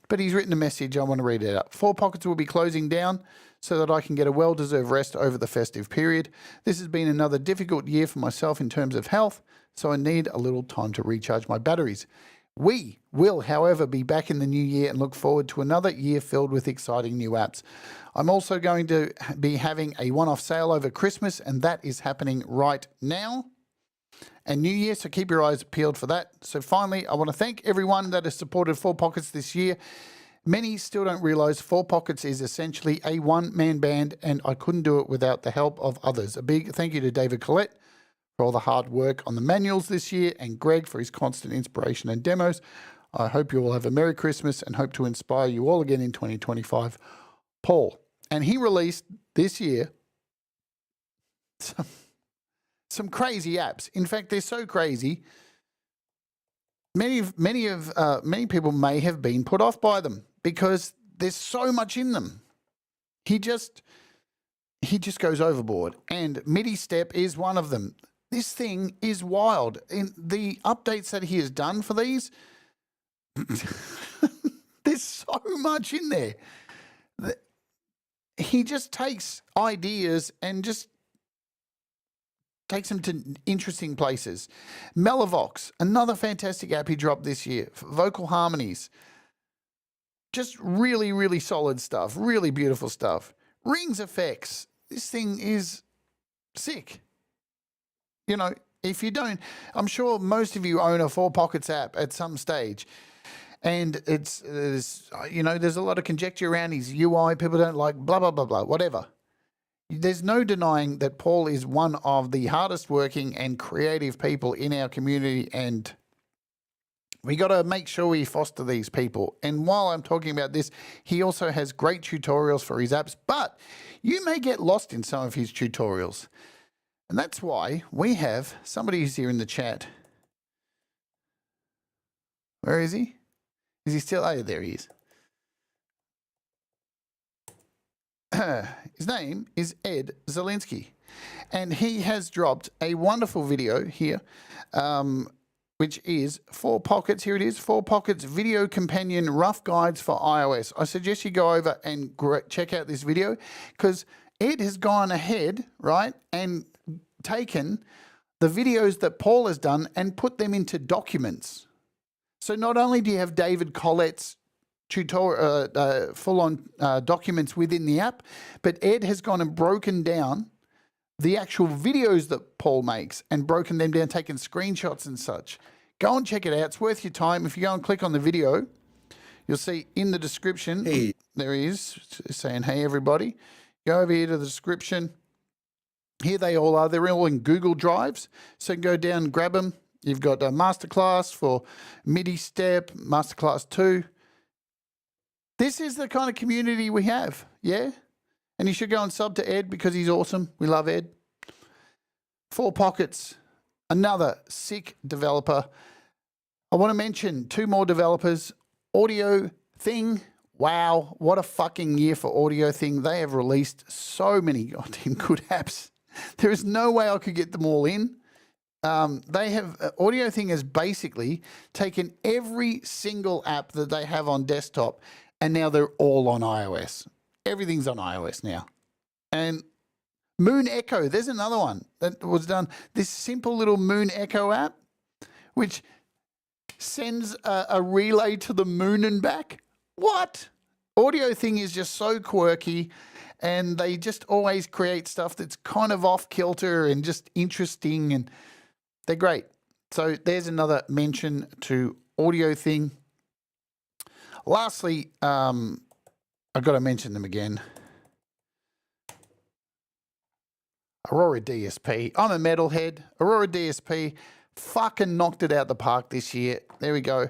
But he's written a message. I want to read it out. 4Pockets will be closing down so that I can get a well-deserved rest over the festive period. This has been another difficult year for myself in terms of health, so I need a little time to recharge my batteries. We will, however, be back in the new year and look forward to another year filled with exciting new apps. I'm also going to be having a one-off sale over Christmas, and that is happening right now. And New Year, so keep your eyes peeled for that. So finally, I want to thank everyone that has supported 4Pockets this year. Many still don't realise 4Pockets is essentially a one-man band, and I couldn't do it without the help of others. A big thank you to David Collette for all the hard work on the manuals this year, and Greg for his constant inspiration and demos. I hope you all have a Merry Christmas and hope to inspire you all again in 2025. Paul. And he released this year some crazy apps. In fact, they're so crazy, many people may have been put off by them because there's so much in them. He just goes overboard, and MIDI step is one of them. This thing is wild. In the updates that he has done for these, there's so much in there. He just takes ideas and just takes them to interesting places. Stellavox, another fantastic app he dropped this year for vocal harmonies. Just really, really solid stuff. Really beautiful stuff. Rings effects. This thing is sick. You know, if you don't, I'm sure most of you own a 4Pockets app at some stage. And there's a lot of conjecture around his UI. People don't like blah, blah, blah, blah, whatever. There's no denying that Paul is one of the hardest working and creative people in our community, and we got to make sure we foster these people. And while I'm talking about this, he also has great tutorials for his apps, but you may get lost in some of his tutorials. And that's why we have somebody who's here in the chat. Where is he? Is he still? Oh, there he is. His name is Ed Zielinski, and he has dropped a wonderful video here, which is 4Pockets. Here it is, 4Pockets Video Companion Rough Guides for iOS. I suggest you go over and check out this video, because Ed has gone ahead, right, and taken the videos that Paul has done and put them into documents. So not only do you have David Collette's tutorial, full-on documents within the app, but Ed has gone and broken down the actual videos that Paul makes and broken them down, taken screenshots and such. Go and check it out. It's worth your time. If you go and click on the video, you'll see in the description, hey, there he is saying, hey, everybody. Go over here to the description. Here they all are. They're all in Google Drives. So go down and grab them. You've got a masterclass for MIDI step, masterclass 2. This is the kind of community we have, yeah? And you should go and sub to Ed because he's awesome. We love Ed. 4 Pockets, another sick developer. I want to mention 2 more developers. Audio Thing. Wow, what a fucking year for Audio Thing. They have released so many goddamn good apps. There is no way I could get them all in. They have Audio Thing has basically taken every single app that they have on desktop and now they're all on iOS. Everything's on iOS now. And Moon Echo, there's another one that was done. This simple little Moon Echo app, which sends a relay to the moon and back. What? Audio Thing is just so quirky, and they just always create stuff that's kind of off kilter and just interesting, and they're great. So there's another mention to Audio Thing. Lastly, I've got to mention them again. Aurora DSP. I'm a metalhead. Aurora DSP fucking knocked it out the park this year. There we go.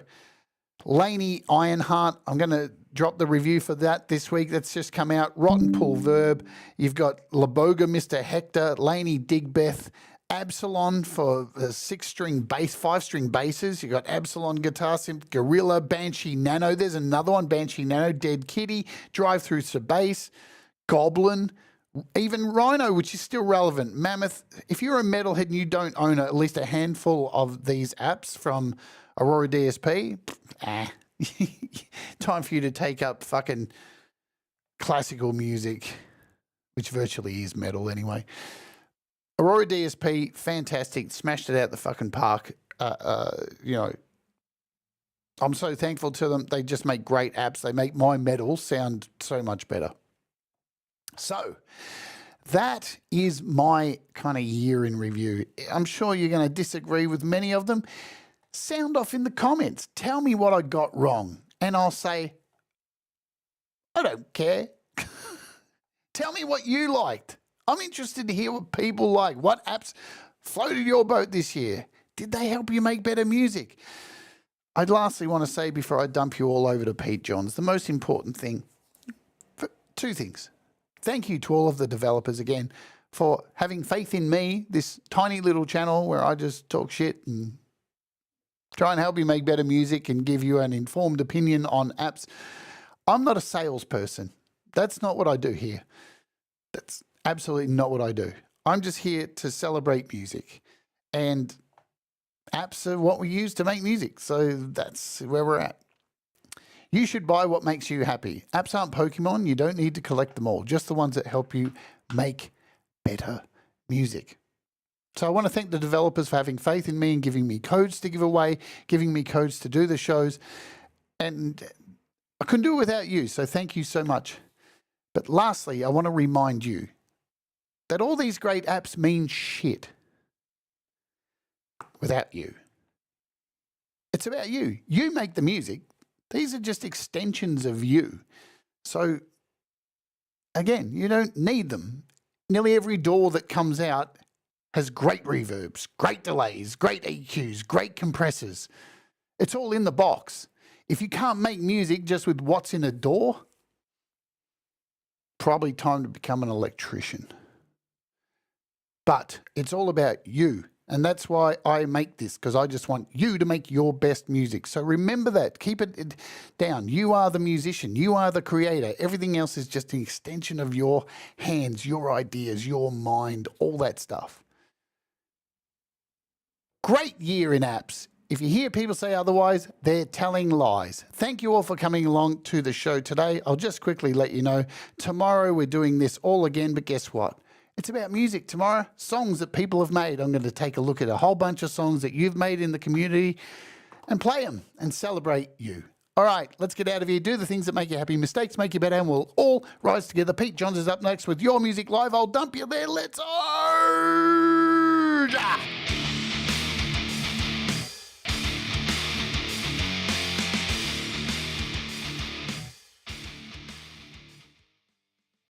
Laney Ironheart. I'm going to drop the review for that this week. That's just come out. Rotten Pool Verb. You've got Laboga, Mr. Hector, Laney Digbeth, Absalon for 6-string bass, 5-string basses. You've got Absalon Guitar Synth, Gorilla, Banshee Nano. There's another one, Banshee Nano, Dead Kitty, DriveThru Bass, Goblin, even Rhino, which is still relevant. Mammoth. If you're a metalhead and you don't own at least a handful of these apps from Aurora DSP, time for you to take up fucking classical music, which virtually is metal anyway. Aurora DSP, fantastic, smashed it out the fucking park. You know, I'm so thankful to them. They just make great apps. They make my metal sound so much better. So that is my kind of year in review. I'm sure you're going to disagree with many of them. Sound off in the comments. Tell me what I got wrong, and I'll say, I don't care. Tell me what you liked. I'm interested to hear what people like. What apps floated your boat this year? Did they help you make better music? I'd lastly want to say before I dump you all over to Pete Johns, the most important thing, 2 things. Thank you to all of the developers again for having faith in me, this tiny little channel where I just talk shit and try and help you make better music and give you an informed opinion on apps. I'm not a salesperson. That's not what I do here. That's absolutely not what I do. I'm just here to celebrate music, and apps are what we use to make music. So that's where we're at. You should buy what makes you happy. Apps aren't Pokemon. You don't need to collect them all, just the ones that help you make better music. So I want to thank the developers for having faith in me and giving me codes to give away, giving me codes to do the shows. And I couldn't do it without you, so thank you so much. But lastly, I want to remind you that all these great apps mean shit without you. It's about you. You make the music. These are just extensions of you. So, again, you don't need them. Nearly every DAW that comes out has great reverbs, great delays, great EQs, great compressors. It's all in the box. If you can't make music just with what's in a DAW, probably time to become an electrician. But it's all about you. And that's why I make this, because I just want you to make your best music. So remember that. Keep it down. You are the musician. You are the creator. Everything else is just an extension of your hands, your ideas, your mind, all that stuff. Great year in apps. If you hear people say otherwise, they're telling lies. Thank you all for coming along to the show today. I'll just quickly let you know, tomorrow we're doing this all again, but guess what? It's about music tomorrow, songs that people have made. I'm going to take a look at a whole bunch of songs that you've made in the community and play them and celebrate you. All right, let's get out of here. Do the things that make you happy. Mistakes make you better, and we'll all rise together. Pete Johns is up next with Your Music Live. I'll dump you there. Let's...